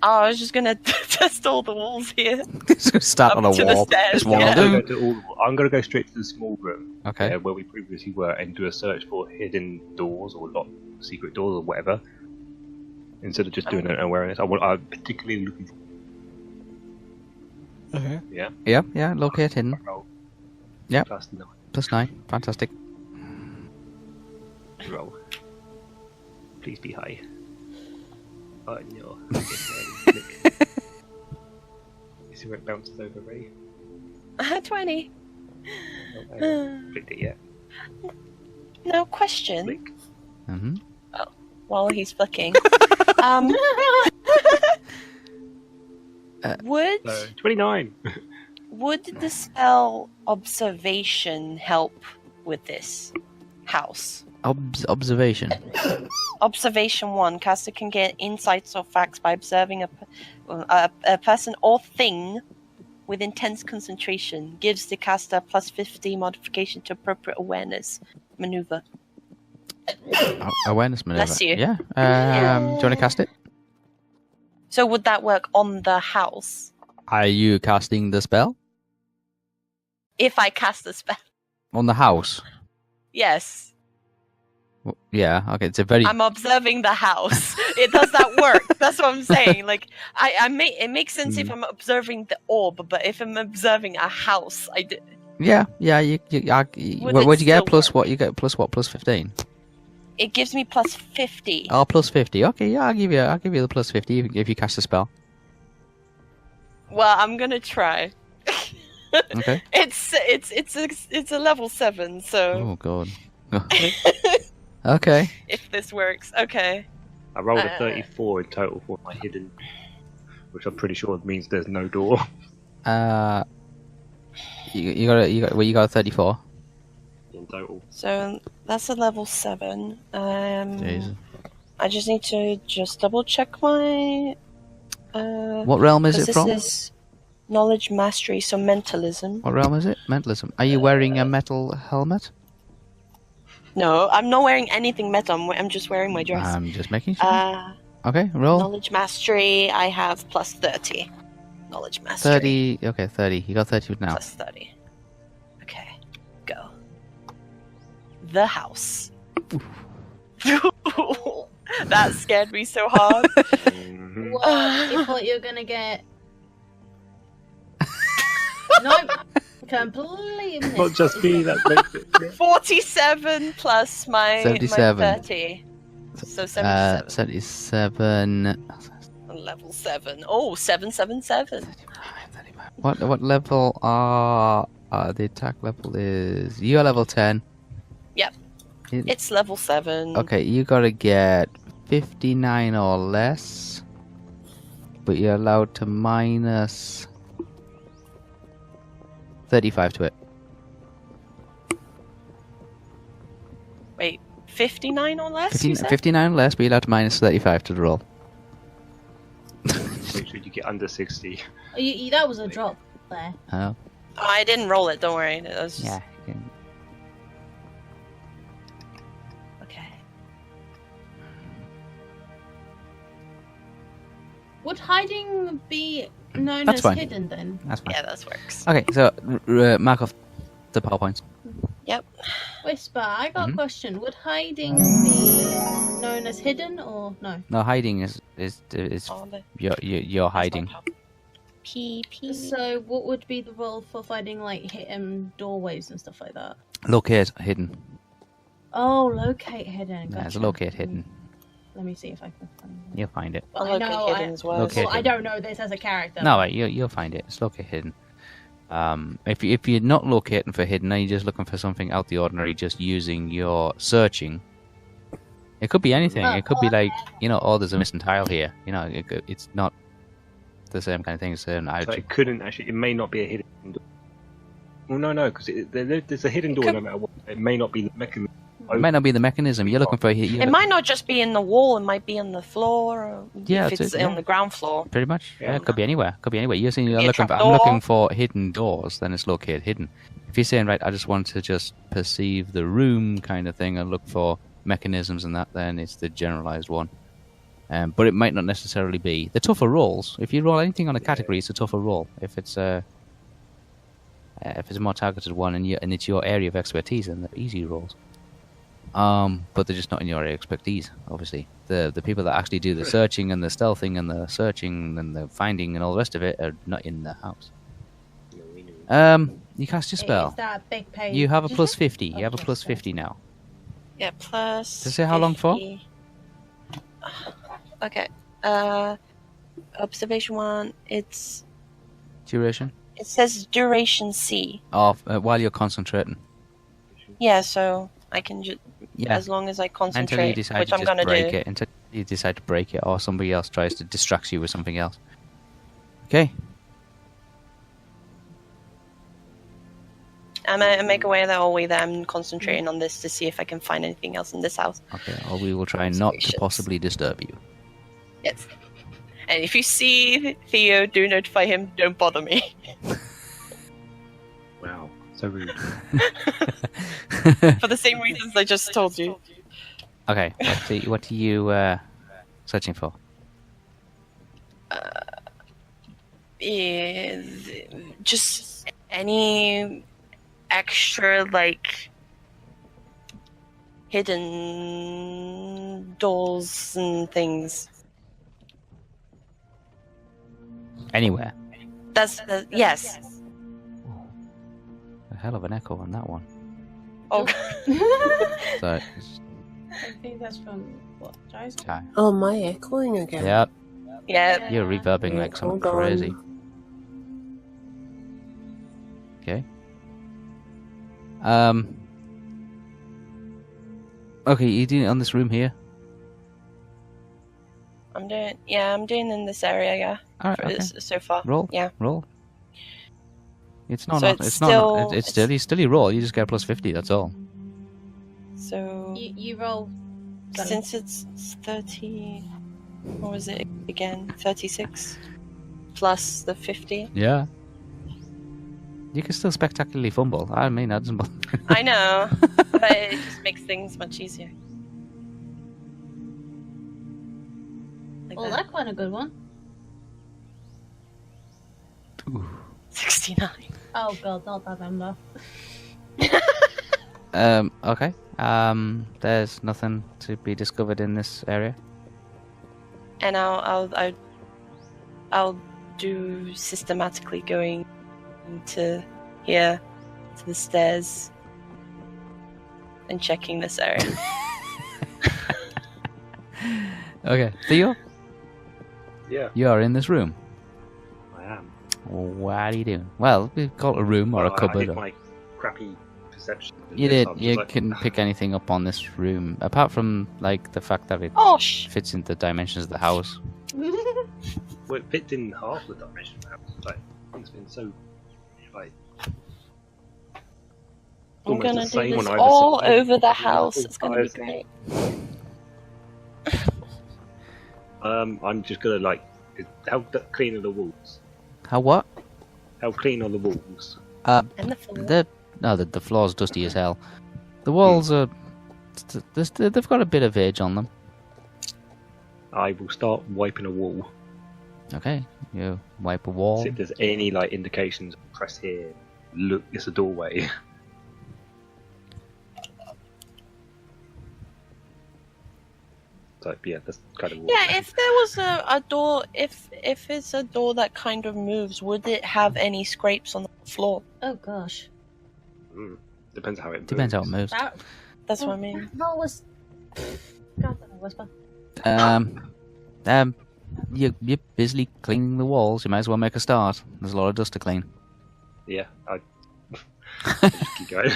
Oh, I was just going to test all the walls here. Just start on a Up to the wall. stairs, Just one yeah. I'm going to go straight to the small room. Okay. Where we previously were, and do a search for hidden doors or locked secret doors or whatever. Instead of just doing an awareness, I'm particularly looking for. Okay. Yeah. Yeah. Locate hidden. Roll. Yep. +9. +9. Fantastic. Roll. Please be high. Oh no. You see where it bounces over, Ray? 20. Oh, I haven't clicked it yet. Now, question. Click. Mm-hmm. While he's flicking. Would 29. would the spell observation help with this house? Observation. Observation 1. Caster can get insights or facts by observing a person or thing with intense concentration. Gives the caster +50 modification to appropriate awareness maneuver. Awareness maneuver. Bless you. Yeah. Do you want to cast it? So would that work on the house? Are you casting the spell? If I cast the spell. On the house? Yes. Yeah, okay. It's a very... I'm observing the house. Does that work? That's what I'm saying. Like, it makes sense if I'm observing the orb, but if I'm observing a house, Yeah. What'd you get? Plus work? what? You get plus what? Plus 15? It gives me +50. Oh, plus 50. Okay, yeah, I'll give you the plus 50 if you cast the spell. Well, I'm gonna try. Okay. It's a level 7, so Oh god. Okay. if this works, okay. I rolled a 34 in total for my hidden, which I'm pretty sure means there's no door. You got a 34. In total. So that's a level 7. Jeez. I just need to double check my. What realm is it from? This is knowledge mastery, so mentalism. What realm is it? Mentalism. Are you wearing a metal helmet? No, I'm not wearing anything metal. I'm just wearing my dress. I'm just making sure. Okay, roll. Knowledge mastery, I have +30. Knowledge mastery. 30. Okay, 30. You got 30 now. +30. Okay, go. The house. That scared me so hard. What? You thought you were gonna get? Nope. Completely missed. Not just me, that makes it. 47 plus my 77. my 30. So 77. 77. Level 7. Oh, 777. What level are the attack level is? You're level 10. Yep. It's level 7. Okay, you gotta get 59 or less, but you're allowed to minus 35 to it. Wait, 59 or less? 59 or less, but you're allowed to minus 35 to the roll. Make sure you get under 60. That was a drop there. Oh. Oh, I didn't roll it, don't worry. It was just... Yeah. Okay. Would hiding be known That's as fine. hidden then? That's fine. Yeah, that works. Okay, so mark off the PowerPoints. Yep. Whisper, I got a question. Would hiding be known as hidden or no? No, hiding is All the... you're hiding. P. So what would be the role for finding like hidden doorways and stuff like that? Locate hidden. Oh, locate hidden. Yeah, it's Gotcha. locate hidden. Let me see if I can find it. You'll find it. I'll I locate know, hidden as well. Locate Well, I don't know this as a character. No, wait, you'll find it. It's locate hidden. If you're not locating for hidden, and you're just looking for something out the ordinary, just using your searching. It could be anything. It could be like, oh, there's a missing tile here. It's not the same kind of thing. So it couldn't actually. It may not be a hidden door. Well, no, because there's a hidden door no matter what. It may not be the mechanism. It might not be the mechanism you're looking for. It might not just be in the wall. It might be on the floor. Or Yeah, if it's on the ground floor. Pretty much. Yeah, it could be anywhere. Could be anywhere. You're saying Could be a I'm trapdoor. looking for hidden doors, then it's located hidden. If you're saying, right, I just want to just perceive the room kind of thing and look for mechanisms and that, then it's the generalized one. But it might not necessarily be. The tougher rolls, if you roll anything on a category, it's a tougher roll. If it's a more targeted one and it's your area of expertise, then they're easy rolls. But they're just not in your area of expertise, obviously. The people that actually do the searching and the stealthing and the searching and the finding and all the rest of it are not in the house. You cast your spell. Is that a big page? You have a plus 50. You have a plus 50 now. Yeah, plus. Does it say how long for? 50. Okay. Observation 1. It's. Duration? It says duration C. While you're concentrating. Yeah, so I can just. Yeah. As long as I concentrate, Until you decide which to I'm just gonna break do. it. Until you decide to break it, or somebody else tries to distract you with something else. Okay. I make aware that all way that I'm concentrating on this to see if I can find anything else in this house. Okay, or we will try not to possibly disturb you. Yes. And if you see Theo, do notify him. Don't bother me. Wow, so rude. For the same reasons I just told you. Okay, what are you searching for? Just any extra, like, hidden doors and things. Anywhere. Yes. A hell of an echo on that one. Oh. So, I think that's from what, Jai's? Oh, am I echoing again? yep, Yeah. you're reverbing like something Hold on. crazy. Okay. Okay, you doing it on this room here? I'm doing in this area, yeah. Alright, For okay. this, so far. Roll. Yeah. Roll. It's not. So It's it's not. still- It's still you roll. You just get a plus 50. That's all. So You roll. since it's 30, what was it again? 36 plus the 50. Yeah. You can still spectacularly fumble. I mean, that doesn't bother. I know, but it just makes things much easier. Like Oh, that's quite a good one. 69. Oh god, not that number. Okay. There's nothing to be discovered in this area. And I'll do systematically going to here to the stairs and checking this area. Okay, Theo, Yeah, you are in this room. I am. What are you doing? Well, we call it a room or a I cupboard. did my crappy perception. You did. I'm just You like, couldn't pick anything up on this room, apart from like the fact that it Oh, fits into the dimensions of the house. Well, it fits in half the dimension now. Like, it's been so like. I'm almost the gonna do same this on either all side. over the house. It's gonna be Sides. great. I'm just gonna like. How clean are the walls? How what? How clean are the walls? And the floor. The floor's dusty as hell. The walls are. They've got a bit of age on them. I will start wiping a wall. Okay, you wipe a wall. See if there's any like indications. Press here. Look, it's a doorway. So yeah, that's kind of. Yeah, if there was a door, if it's a door that kind of moves, would it have any scrapes on the floor? Oh gosh. Depends how it moves. Depends how it moves. That's what I mean. What was? God, that whisper. You're busily cleaning the walls. You might as well make a start. There's a lot of dust to clean. Yeah, I just keep going.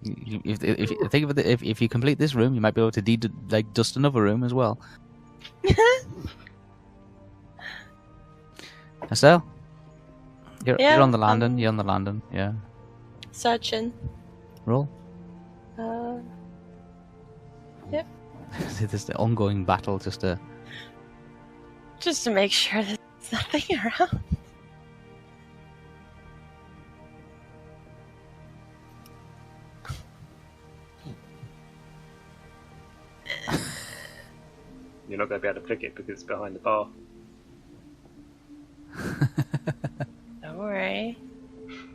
If you think of it, if you complete this room, you might be able to dust another room as well. Estelle, you're on the landing. You're on the landing. Yeah. Searching. Roll. There's the ongoing battle just to... Just to make sure there's nothing around. You're not going to be able to pick it because it's behind the bar. Don't worry.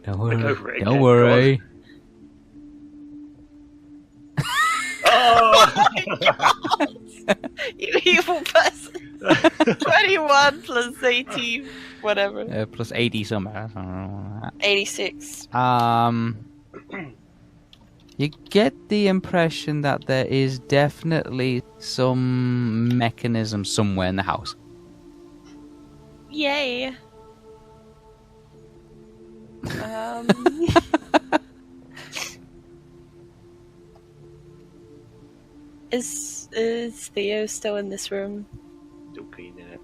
Don't worry. Look over it Don't again, worry. Oh! You evil person. 21 plus 18, whatever. Plus 80 somewhere. I don't know. 86. You get the impression that there is definitely some mechanism somewhere in the house. Yay. Is Theo still in this room? Still cleaning it.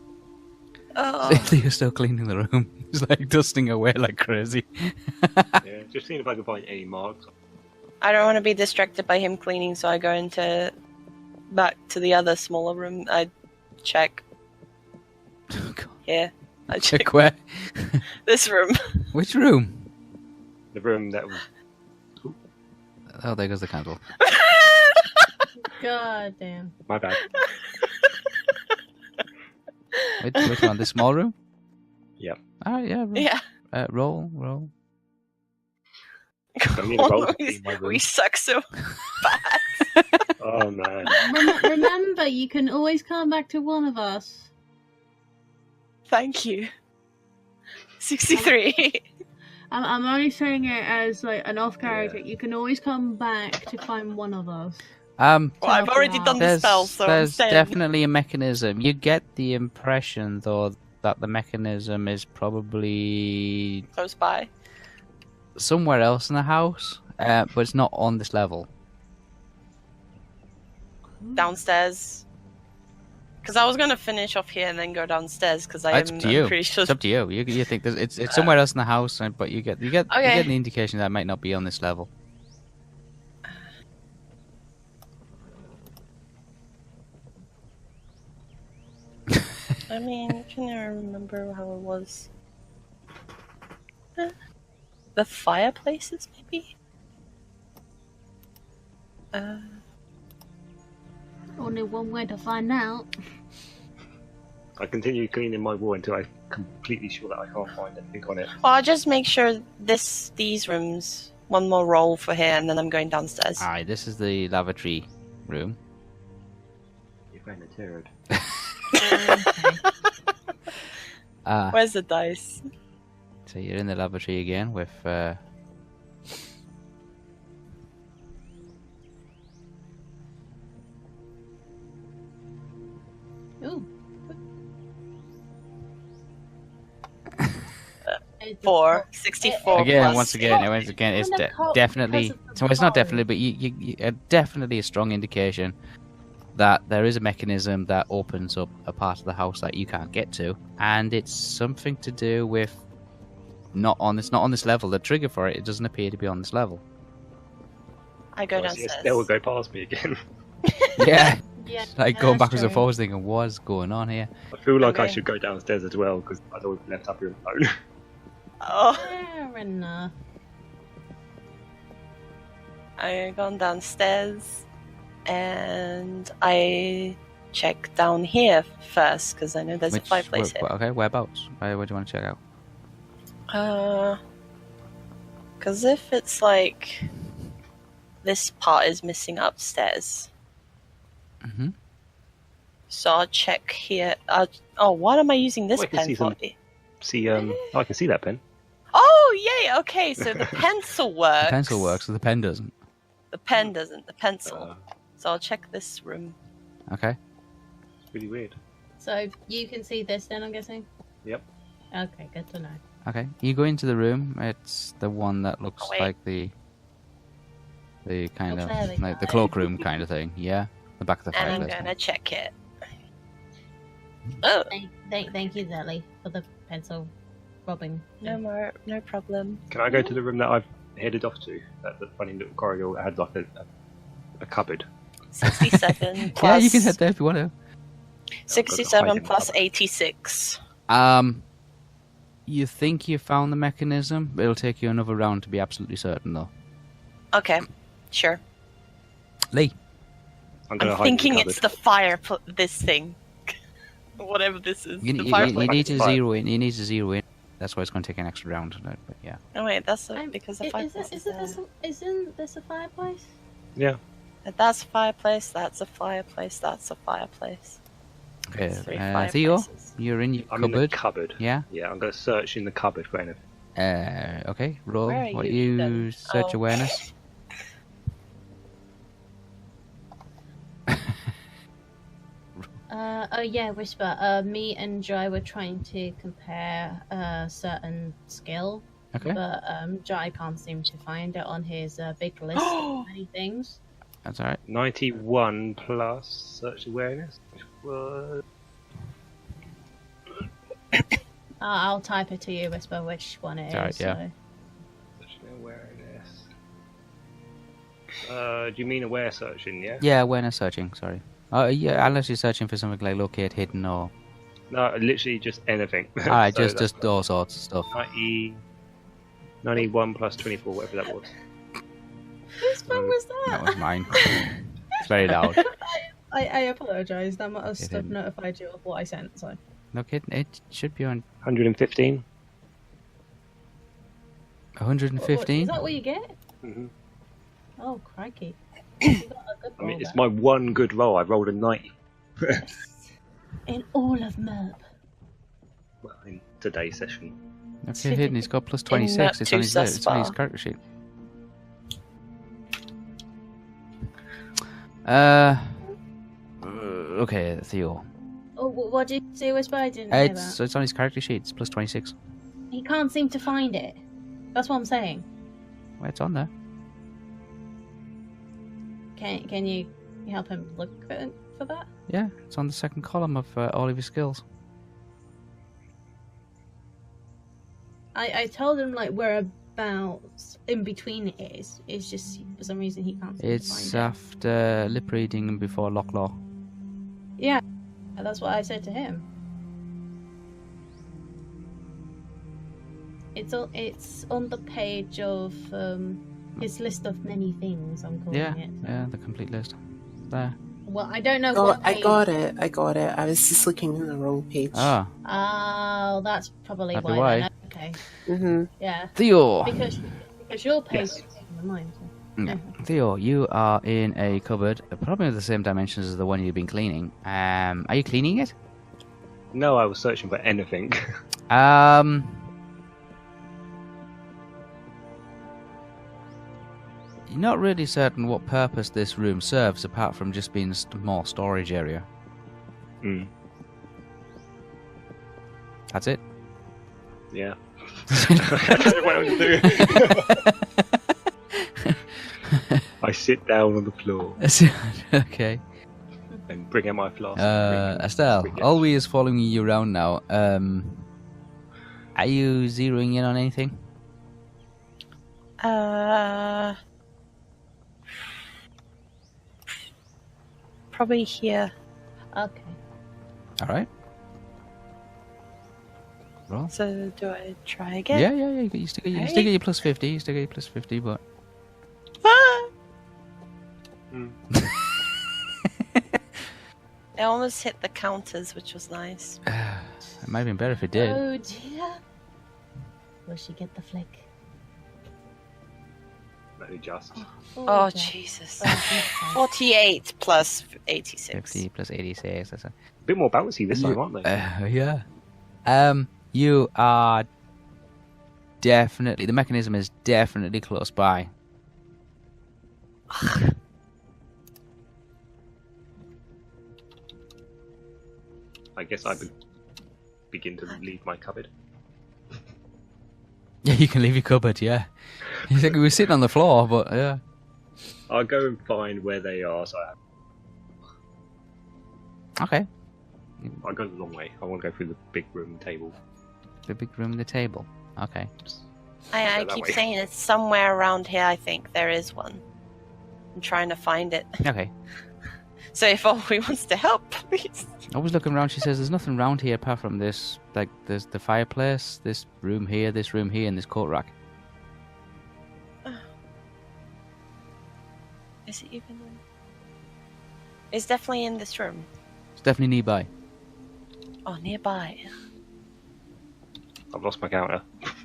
Oh. Theo's still cleaning the room. He's like dusting away like crazy. Yeah, just seeing if I can find any marks. I don't want to be distracted by him cleaning, so I go into back to the other smaller room. I check. Oh, God. Here. I check Check where? this room. Which room? The room that was. Oh, there goes the candle. God damn. My bad. Which one? The small room? Yep. Alright, yeah. Roll. Yeah. Roll. I need a roll to we, clean my room. we suck so bad. Oh man. Remember, you can always come back to one of us. Thank you. 63. I'm only saying it as like an off character. You can always come back to find one of us. Well, I've already done the spell, so I'm there's staying. definitely a mechanism. You get the impression, though, that the mechanism is probably Close by. somewhere else in the house, but it's not on this level. Downstairs. Because I was going to finish off here and then go downstairs, because It's I'm up to you. pretty sure... It's up to you. You think there's, it's somewhere else in the house, but you get Okay. an indication that it might not be on this level. I mean, can I remember how it was? The fireplaces, maybe? Only one way to find out. I continue cleaning my wall until I'm completely sure that I can't find anything on it. Well, I'll just make sure these rooms, one more roll for here, and then I'm going downstairs. Aye, this is the lavatory room. You found a turd. Where's the dice? So you're in the lavatory again with... Ooh. 64 Again, plus. once again, it's definitely... So it's not definitely, but you definitely a strong indication that there is a mechanism that opens up a part of the house that you can't get to, and it's something to do with not on this level. The trigger for it doesn't appear to be on this level. I go Yes, downstairs. they will go past me again. Yeah, Yeah, like going that's backwards and true. forwards, thinking, what's going on here? I feel like I Okay. should go downstairs as well because I don't want to be left up here alone. Oh, Fair enough. I've gone downstairs, and I check down here first, because I know there's a fireplace here. Okay, whereabouts? Where do you want to check out? Because if it's like this part is missing upstairs, Mm-hmm. so I'll check here. What am I using this Oh, I can pen see for? some- See, I can see that pen. Oh, yay! Okay, so the pencil works. The pencil works, so the pen doesn't. The pen doesn't. The pencil. So I'll check this room. Okay. It's really weird. So you can see this then, I'm guessing? Yep. Okay, good to know. Okay. You go into the room. It's the one that looks Oh, wait. like the kind Oh, of there we like the go. cloakroom kind of thing. Yeah. The back of the And I'm fireplace. gonna check it. Oh, Thank you, Zelly, for the pencil robbing. no problem. Can I go to the room that I've headed off to? That the funny little corridor that had like a cupboard. 67 plus. Yeah, you can head there if you want to. 67 plus 86. You think you found the mechanism? It'll take you another round to be absolutely certain, though. Okay, sure. Lee. I'm thinking it's the fire. This thing, whatever this is. You need to zero in. You need to zero in. That's why it's going to take an extra round. But yeah. Oh wait, that's because the fireplace. Isn't this a fireplace? Yeah. That's a fireplace. That's a fireplace. That's a fireplace. Okay, Theo, you're in your cupboard. I'm in the cupboard. Yeah? Yeah, I'm going to search in the cupboard for anything. Okay, roll. Where are What you? search awareness? Yeah, Whisper. Me and Jai were trying to compare a certain skill. Okay. But Jai can't seem to find it on his big list of many things. That's alright. 91 plus search awareness, which was... I'll type it to you, Whisper, which one it is. Alright, yeah. Search awareness. Do you mean aware searching, yeah? Yeah, awareness searching, sorry. Yeah, unless you're searching for something like locate, hidden, or... No, literally just anything. Alright, So just all sorts of stuff. 91 plus 24, whatever that was. Whose phone was that? That was mine. It's very loud. I apologise. That must have notified you of what I sent. So. Look, it should be on 115. 115? Is that what you get? Mm-hmm. Oh, crikey. You got a good roll It's there. my one good roll. I rolled a 90. In all of MERP. Well, in today's session. Okay, hidden. He's got plus 26. It's on his character sheet. Okay, Theo. Oh, what did you say, Whisper? I didn't hear that. It's on his character sheet. It's plus 26. He can't seem to find it. That's what I'm saying. Well, it's on there. Can you help him look for that? Yeah, it's on the second column of all of his skills. I told him like whereabouts in between it is. It's just for some reason he can't seem to It's find after lip reading and before lock law. it. Yeah, that's what I said to him. It's on the page of his list of many things. I'm calling it. Yeah, the complete list. There. Well, I don't know Oh, what I page. got it. I was just looking in the wrong page. Ah, Oh, that's probably That'd be why. why. Then. Okay. Mm-hmm. Yeah. Theo. Because your page Yes. is in mine. So. Yeah. Theo, you are in a cupboard, probably the same dimensions as the one you've been cleaning. Are you cleaning it? No, I was searching for anything. You're not really certain what purpose this room serves, apart from just being a more storage area. Mm. That's it. Yeah. I don't know what I'm doing. I sit down on the floor Okay. and bring out my flask. Estelle, Olwe is following you around now. Are you zeroing in on anything? Probably here. Okay. All right. Roll. So do I try again? Yeah. You still get your plus 50. You still get your plus 50, but Ah! Mm. I almost hit the counters, which was nice. it might have been better if it did. Oh dear. Will she get the flick? No, just. Oh, dear. Jesus. Oh, 48 plus 86. 50 plus 86. That's A bit more bouncy this time, aren't they? Yeah. You are definitely... The mechanism is definitely close by. I guess I begin to leave my cupboard. Yeah, you can leave your cupboard, yeah. You think we were sitting on the floor, but yeah. I'll go and find where they are. So Okay. I'll go the long way. I want to go through the big room table. The big room, the table. Okay. I that keep way. saying it's somewhere around here, I think. There is one. I'm trying to find it. Okay. So if Olwe wants to help, please. I was looking around. She says there's nothing around here apart from this. Like there's the fireplace, this room here, and this coat rack. Is it even? It's definitely in this room. It's definitely nearby. Oh, nearby. I've lost my counter.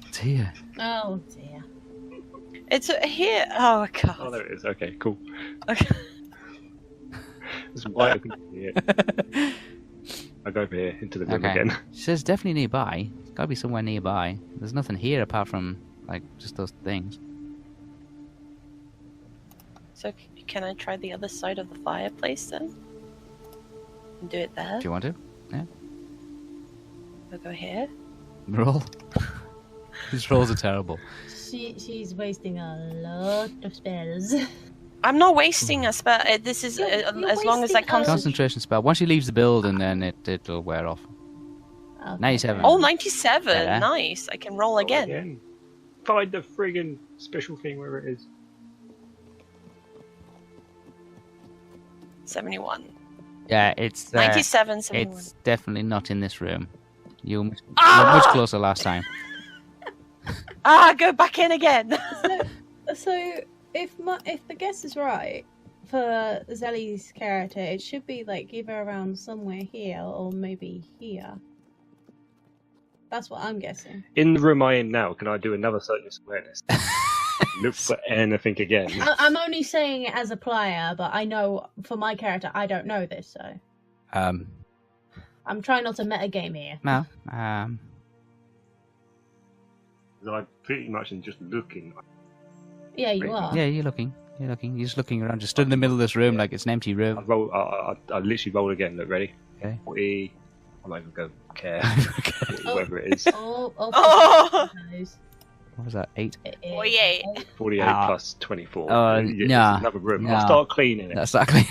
It's here. Oh dear. It's here. Oh god. Oh, there it is. Okay, cool. Okay. It's wide open here. I go over here into the room again. She says definitely nearby. It's got to be somewhere nearby. There's nothing here apart from like just those things. So can I try the other side of the fireplace then? And do it there? Do you want to? Yeah. We'll go here. Roll. These rolls are terrible. She's wasting a lot of spells. I'm not wasting a spell. This is You're as long as I wasting a- Concentration spell. Once she leaves the building, then it'll wear off. Okay. 97. Oh, 97. Yeah. Nice. I can roll again. Find the friggin' special thing where it is. 71. Yeah, it's 97, 71. it's definitely not in this room. You were much closer last time. Go back in again. So if the guess is right for Zelly's character, it should be like either around somewhere here or maybe here. That's what I'm guessing. In the room I am now, can I do another search of awareness? Look for anything again. I'm only saying it as a player, but I know for my character, I don't know this, so I'm trying not to metagame here. No. I'm pretty much just looking. Yeah, you are. Yeah, you're looking. You're just looking around. Just stood in the middle of this room like it's an empty room. I literally roll again. Look, ready? Okay. 40. I'm not even going to care. Okay. Whatever it is. Oh! What was that? 8? 48. 48 plus 24. Oh, Yeah, nah, it's another room. nah. I'll start cleaning it. That's not clean.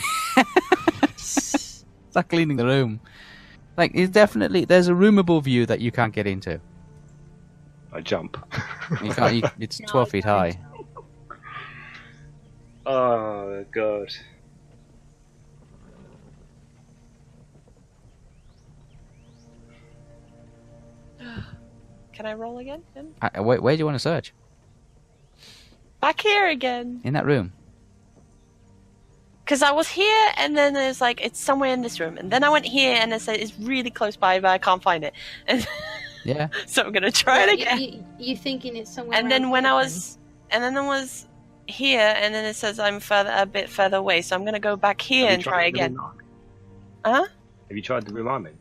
Start cleaning the room. Like, there's a room above you that you can't get into. I jump. You can't. It's 12 feet high. Oh, God. Can I roll again? Then? Where do you want to search? Back here again. In that room. Because I was here, and then it's like, it's somewhere in this room. And then I went here, and it said it's really close by, but I can't find it. And Yeah. so I'm going to try it again. You thinking it's somewhere And then when I was here, and then it says I'm a bit further away, so I'm going to go back here Have you and tried try the again. room? Huh? Have you tried the room I'm in?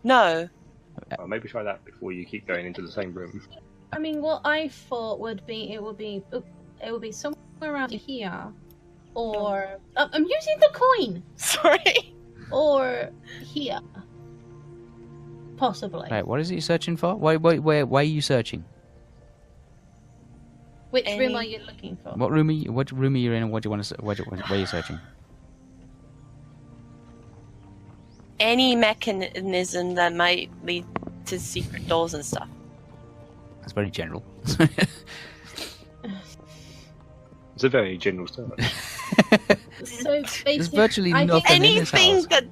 No. Well, maybe try that before you keep going into the same room. I mean, what I thought would be it would be somewhere around here, or I'm using the coin, Sorry. or here, possibly. Right. What is it you're searching for? Why are you searching? Which room are you looking for? What room are you in, and what do you want to? Where are you searching? Any mechanism that might lead to secret doors and stuff. That's very general. It's a very general search. So basically, There's virtually I think nothing in this Anything house. that...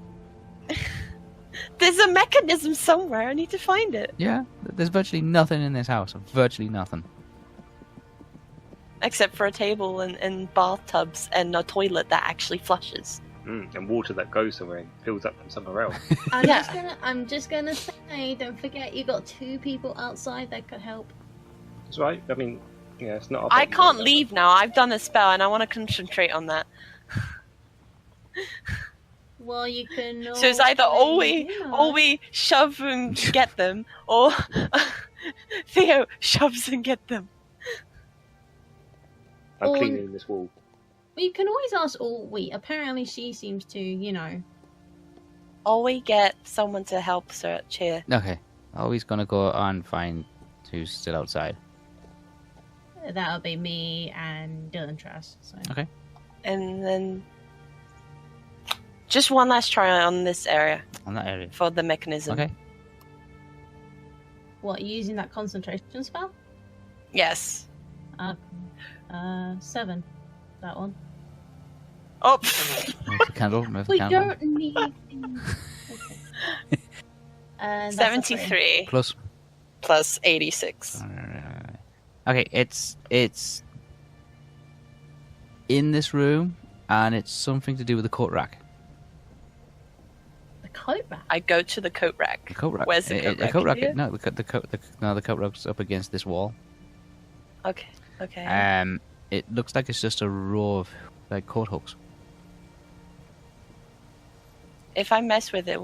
There's a mechanism somewhere. I need to find it. Yeah. There's virtually nothing in this house. Virtually nothing. Except for a table and bathtubs and a toilet that actually flushes. And water that goes somewhere and fills up from somewhere else. I'm just gonna say, don't forget you got 2 people outside that could help. That's right. I mean, yeah, it's not. I can't leave now. I've done a spell and I want to concentrate on that. Well, you can. So it's either Olwe shove and get them, or Theo shoves and get them. I'm Or- cleaning this wall. Well, you can always ask Olwe. Apparently, she seems to, Olwe get someone to help search here. Okay. Always gonna go and find who's still outside. That would be me and Dylan Truss. So. Okay. And then just one last try on this area On that area. for the mechanism. Okay. What, using that concentration spell? Yes. 7. That one. Oh, Move the candle. Move the We candle. don't need. Okay. And that's a 73 Plus. plus 86. Okay, it's in this room, and it's something to do with the coat rack. The coat rack. I go to the coat rack. The coat rack. Where's the coat rack? The coat rack. Here? No, the coat rack's up against this wall. Okay. Okay. It looks like it's just a row of like coat hooks. If I mess with it,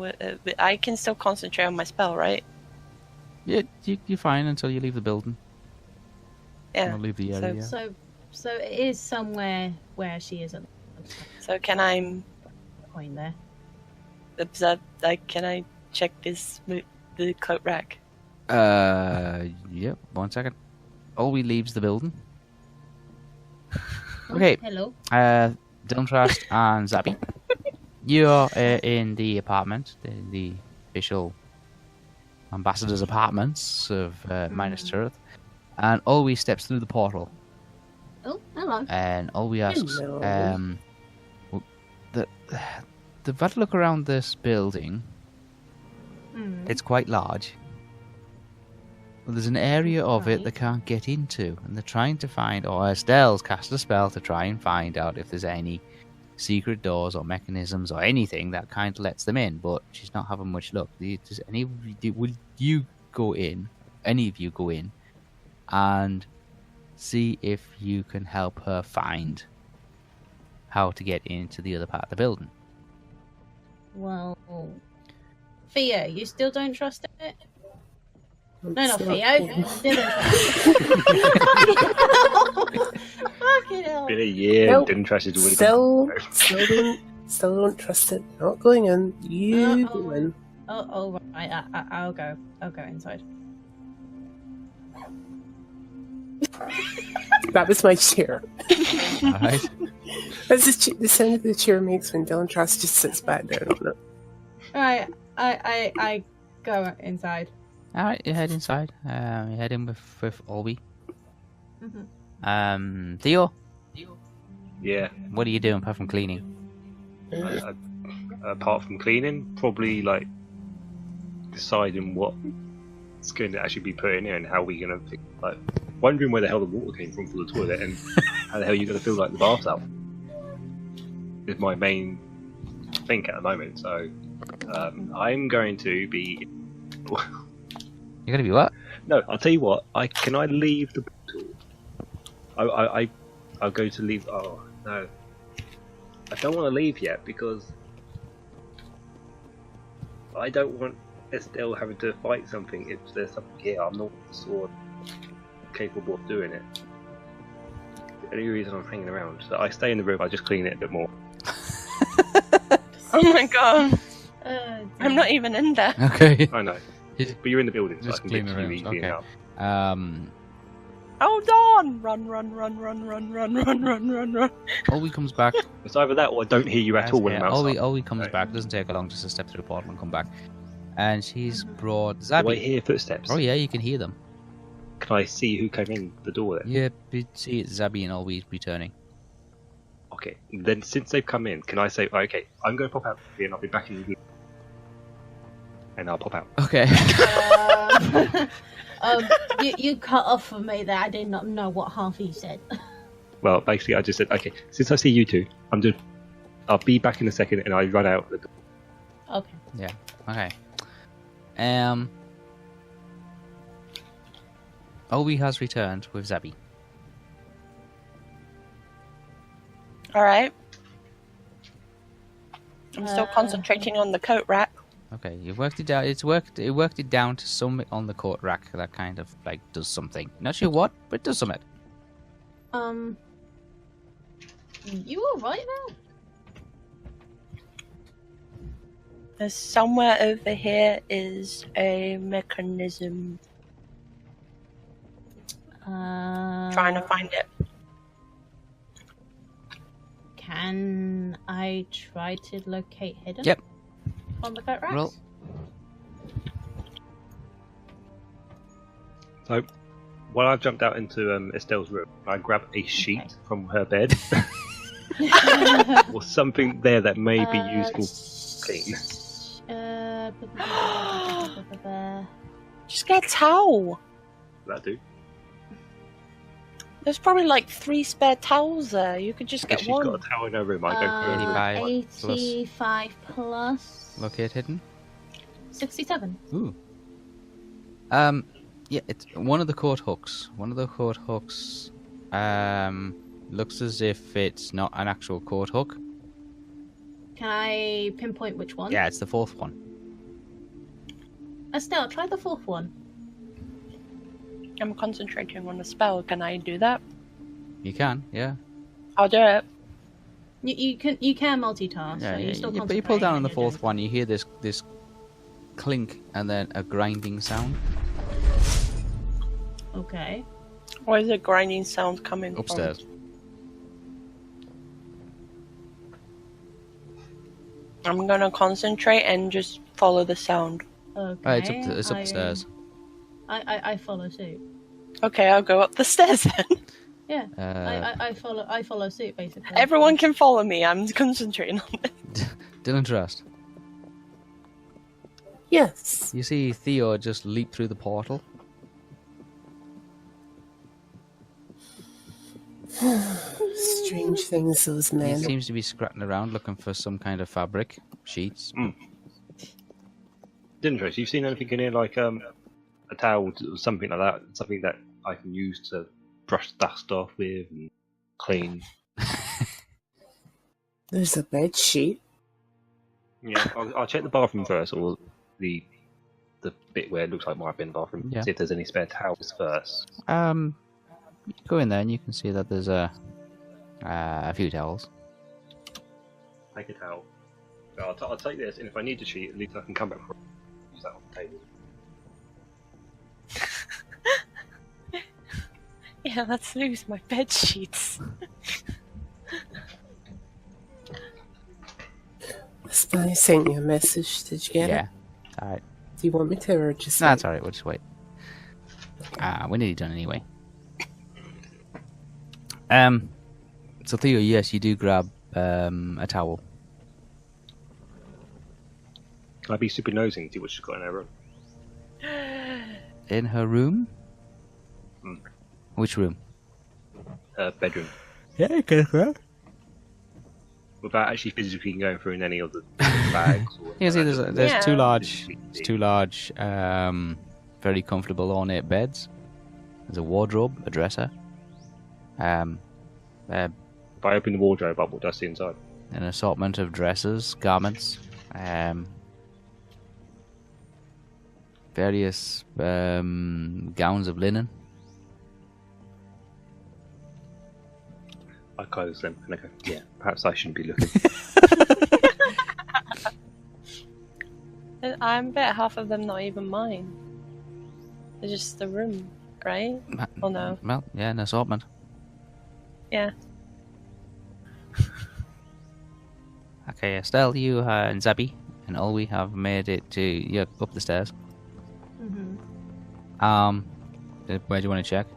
I can still concentrate on my spell, right? Yeah, you're fine until you leave the building. Yeah. Or leave the area. So it is somewhere where she isn't. So can I Point there. observe? Like, can I check the coat rack? Yep. 1 second. Olwe leaves the building. Okay. Hello. Duntrust and Zappy. You're in the apartment, the official ambassador's apartments of Minas Tirith, and Olwe steps through the portal. Oh, hello. And Olwe asks, Hello. they've had a look around this building. It's quite large. Well, there's an area of it Right. they can't get into, and they're trying to find, or Estelle's cast a spell to try and find out if there's any secret doors or mechanisms or anything that kind of lets them in, but she's not having much luck. Will you go in, any of you go in, and see if you can help her find how to get into the other part of the building? Well, Theo, you still don't trust it? No, not It's Theo. Still don't trust it. Fucking hell. Been a year, Nope. didn't trust it. Still don't trust it. Not going in. You go in. Oh, right. I'll go. I'll go inside. That was my chair. Alright. That's the sound the chair makes when Dylan Trust just sits back down on it. Right. I go inside. Alright, you head inside. You head in with Olwe. Theo, Yeah. what are you doing apart from cleaning? Apart from cleaning, probably like deciding what's going to actually be put in here and how we're going to like wondering where the hell the water came from for the toilet and how the hell you're going to fill like the bathtub is my main thing at the moment. So I'm going to be. You're gonna be what? No, I'll tell you what. Can I leave the portal? I'll go to leave. Oh no, I don't want to leave yet because I don't want Estelle having to fight something if there's something here. I'm not the sort capable of doing it. The only reason I'm hanging around, so I stay in the room. I just clean it a bit more. Oh my god. I'm not even in there. Okay. I know, but you're in the building, so I Just can clean get the to you rooms, easily okay. enough. Hold on! Run. Olwe comes back. It's either that or I don't hear you at all when I'm outside. Olwe comes Right. back. It doesn't take her long just to step through the portal and come back. And she's brought Do I Zabi. hear footsteps? Oh yeah, you can hear them. Can I see who came in the door then? Yeah, you see it's Zabi and Olwe returning. Okay, then since they've come in, can I say, okay, I'm going to pop out here and I'll be back in the and I'll pop out. Okay. You cut off for me there. I did not know what half you said. Well, basically, I just said, okay, since I see you two, I'll be back in a second, and I run out the door. Okay. Yeah. Okay. Olwe has returned with Zabi. Alright. I'm still concentrating on the coat rack. Okay, you've worked it down. It worked it down to something on the coat rack that kind of like does something. Not sure what, but it does something. You all right now? There's somewhere over here is a mechanism. Trying to find it. Can I try to locate hidden? Yep. On the coat racks? Roll. So, while I've jumped out into Estelle's room, I grab a sheet from her bed, or something there that may be useful clean. Just get a towel. That do. There's probably like 3 spare towels there. You could just If get she's one. got a towel in her room, I go for her room. 85 plus. Locate hidden. 67. Ooh. Yeah, it's one of the coat hooks. One of the coat hooks looks as if it's not an actual coat hook. Can I pinpoint which one? Yeah, it's the 4th one. Estelle, try the 4th one. I'm concentrating on the spell. Can I do that? You can, yeah. I'll do it. You can multitask. Yeah, so yeah. you're still But you pull down on the concentrating 4th one, you hear this clink and then a grinding sound Okay. Where's the grinding sound coming upstairs. from? I'm gonna concentrate and just follow the sound. Okay. It's up the stairs. I follow suit. Okay, I'll go up the stairs then. Yeah. I follow suit basically. Everyone can follow me. I'm concentrating on it. Dylan Trust. Yes. You see Theo just leap through the portal. Strange things those He men. seems to be scratching around looking for some kind of fabric, sheets. Dintress, you've seen anything in here like a towel or something like that? Something that I can use to brush dust off with and clean. There's a bed sheet. Yeah, I'll check the bathroom first, or the bit where it looks like might have been the bathroom. Yeah. See if there's any spare towels first. You go in there and you can see that there's a few towels. Take a towel. I'll take this, and if I need to cheat, at least I can come back for use that on the table. Yeah, let's lose my bed sheets. I sent you a message. Did you get it? Yeah. Alright. Do you want me to, or just? No, that's alright, we'll just wait. We're nearly done anyway. So Theo, yes, you do grab a towel. Can I be super nosy and see what she's got in her room? In her room? Hmm. Which room? Her bedroom. Yeah, you can grab. Without actually physically going through in any of the bags. Or You can see there's Yeah. two large, very comfortable ornate beds. There's a wardrobe, a dresser. If I open the wardrobe up, what do I see inside? An assortment of dresses, garments, various gowns of linen. I close them and I go, yeah, perhaps I shouldn't be looking. I bet half of them not even mine. They're just the room, right? Oh no. Well, yeah, an assortment. Yeah. Okay, Estelle, you and Zabi and Olwe have made it to up the stairs. Mm-hmm. Where do you want to check?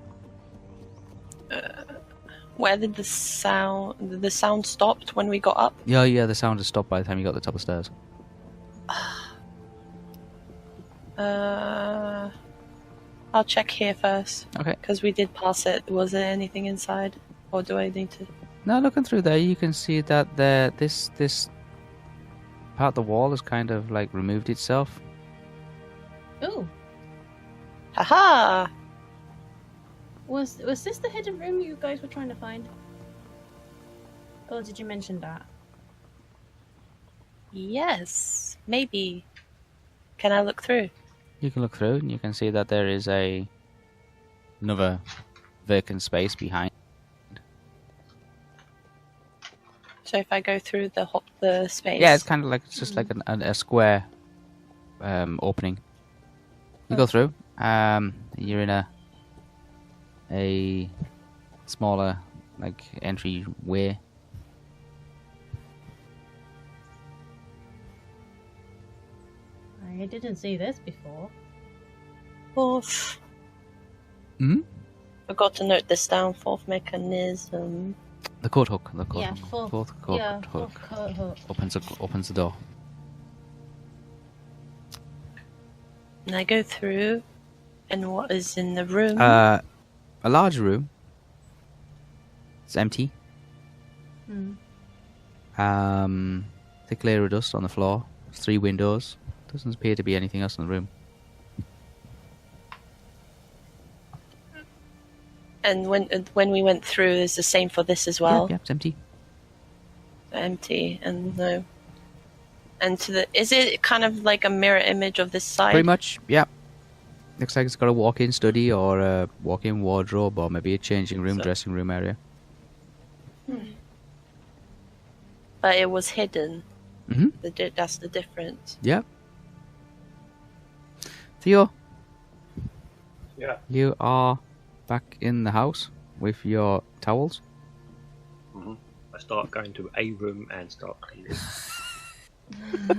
Where did the sound stopped when we got up? Yeah, the sound has stopped by the time you got to the top of the stairs. I'll check here first. Okay. Because we did pass it. Was there anything inside? Or do I need to... Now looking through there, you can see that this part of the wall has kind of like removed itself. Oh, Haha! was this the hidden room you guys were trying to find? Or did you mention that? Yes. Maybe. Can I look through? You can look through and you can see that there is another vacant space behind. So if I go through the space... Yeah, it's kind of like it's just like a square opening. You go through. You're in a smaller like entryway. I didn't see this before. Fourth. Hmm? Forgot to note this down. Fourth mechanism. The coat hook. The coat Yeah, hook. Fourth coat hook. coat hook. Opens the door. And I go through, and what is in the room? A large room. It's empty. Thick layer of dust on the floor. 3 windows. Doesn't appear to be anything else in the room. And when we went through, is the same for this as well. Yeah, it's empty. Empty and no. And is it kind of like a mirror image of this side? Pretty much, yeah. Looks like it's got a walk-in study or a walk-in wardrobe or maybe a changing room, dressing room area. But it was hidden. Mm-hmm. That's the difference. Yeah. Theo? Yeah. You are back in the house with your towels? Mm-hmm. I start going to a room and start cleaning.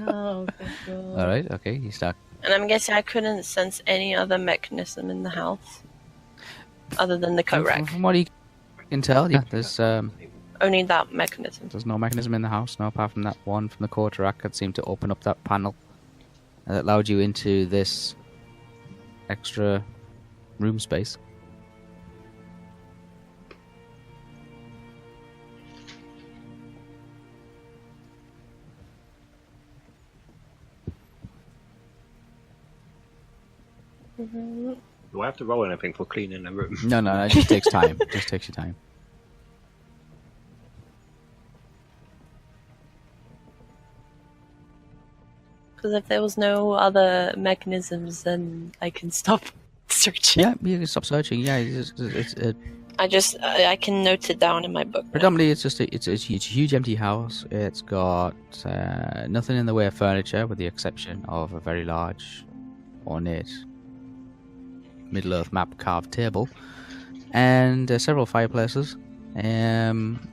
Oh, good God. Alright, okay, you start. And I'm guessing I couldn't sense any other mechanism in the house other than the coat rack. From what you can tell, yeah, there's Only that mechanism. there's no mechanism in the house, no, apart from that one from the quarter rack that seemed to open up that panel that allowed you into this extra room space. Do I have to roll anything for cleaning a room? No, it just takes time. It just takes you time. Because if there was no other mechanisms, then I can stop searching. Yeah, you can stop searching. Yeah, I can note it down in my book. predominantly it's just it's a huge empty house. It's got nothing in the way of furniture, with the exception of a very large, ornate Middle-earth map carved table, and several fireplaces.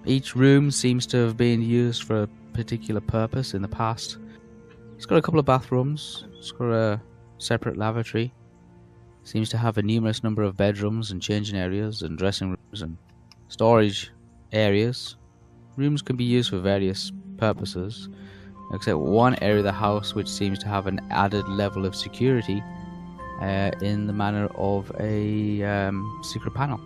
Each room seems to have been used for a particular purpose in the past. It's got a couple of bathrooms. It's got a separate lavatory. Seems to have a numerous number of bedrooms and changing areas and dressing rooms and storage areas. Rooms can be used for various purposes, except one area of the house which seems to have an added level of security in the manner of a secret panel.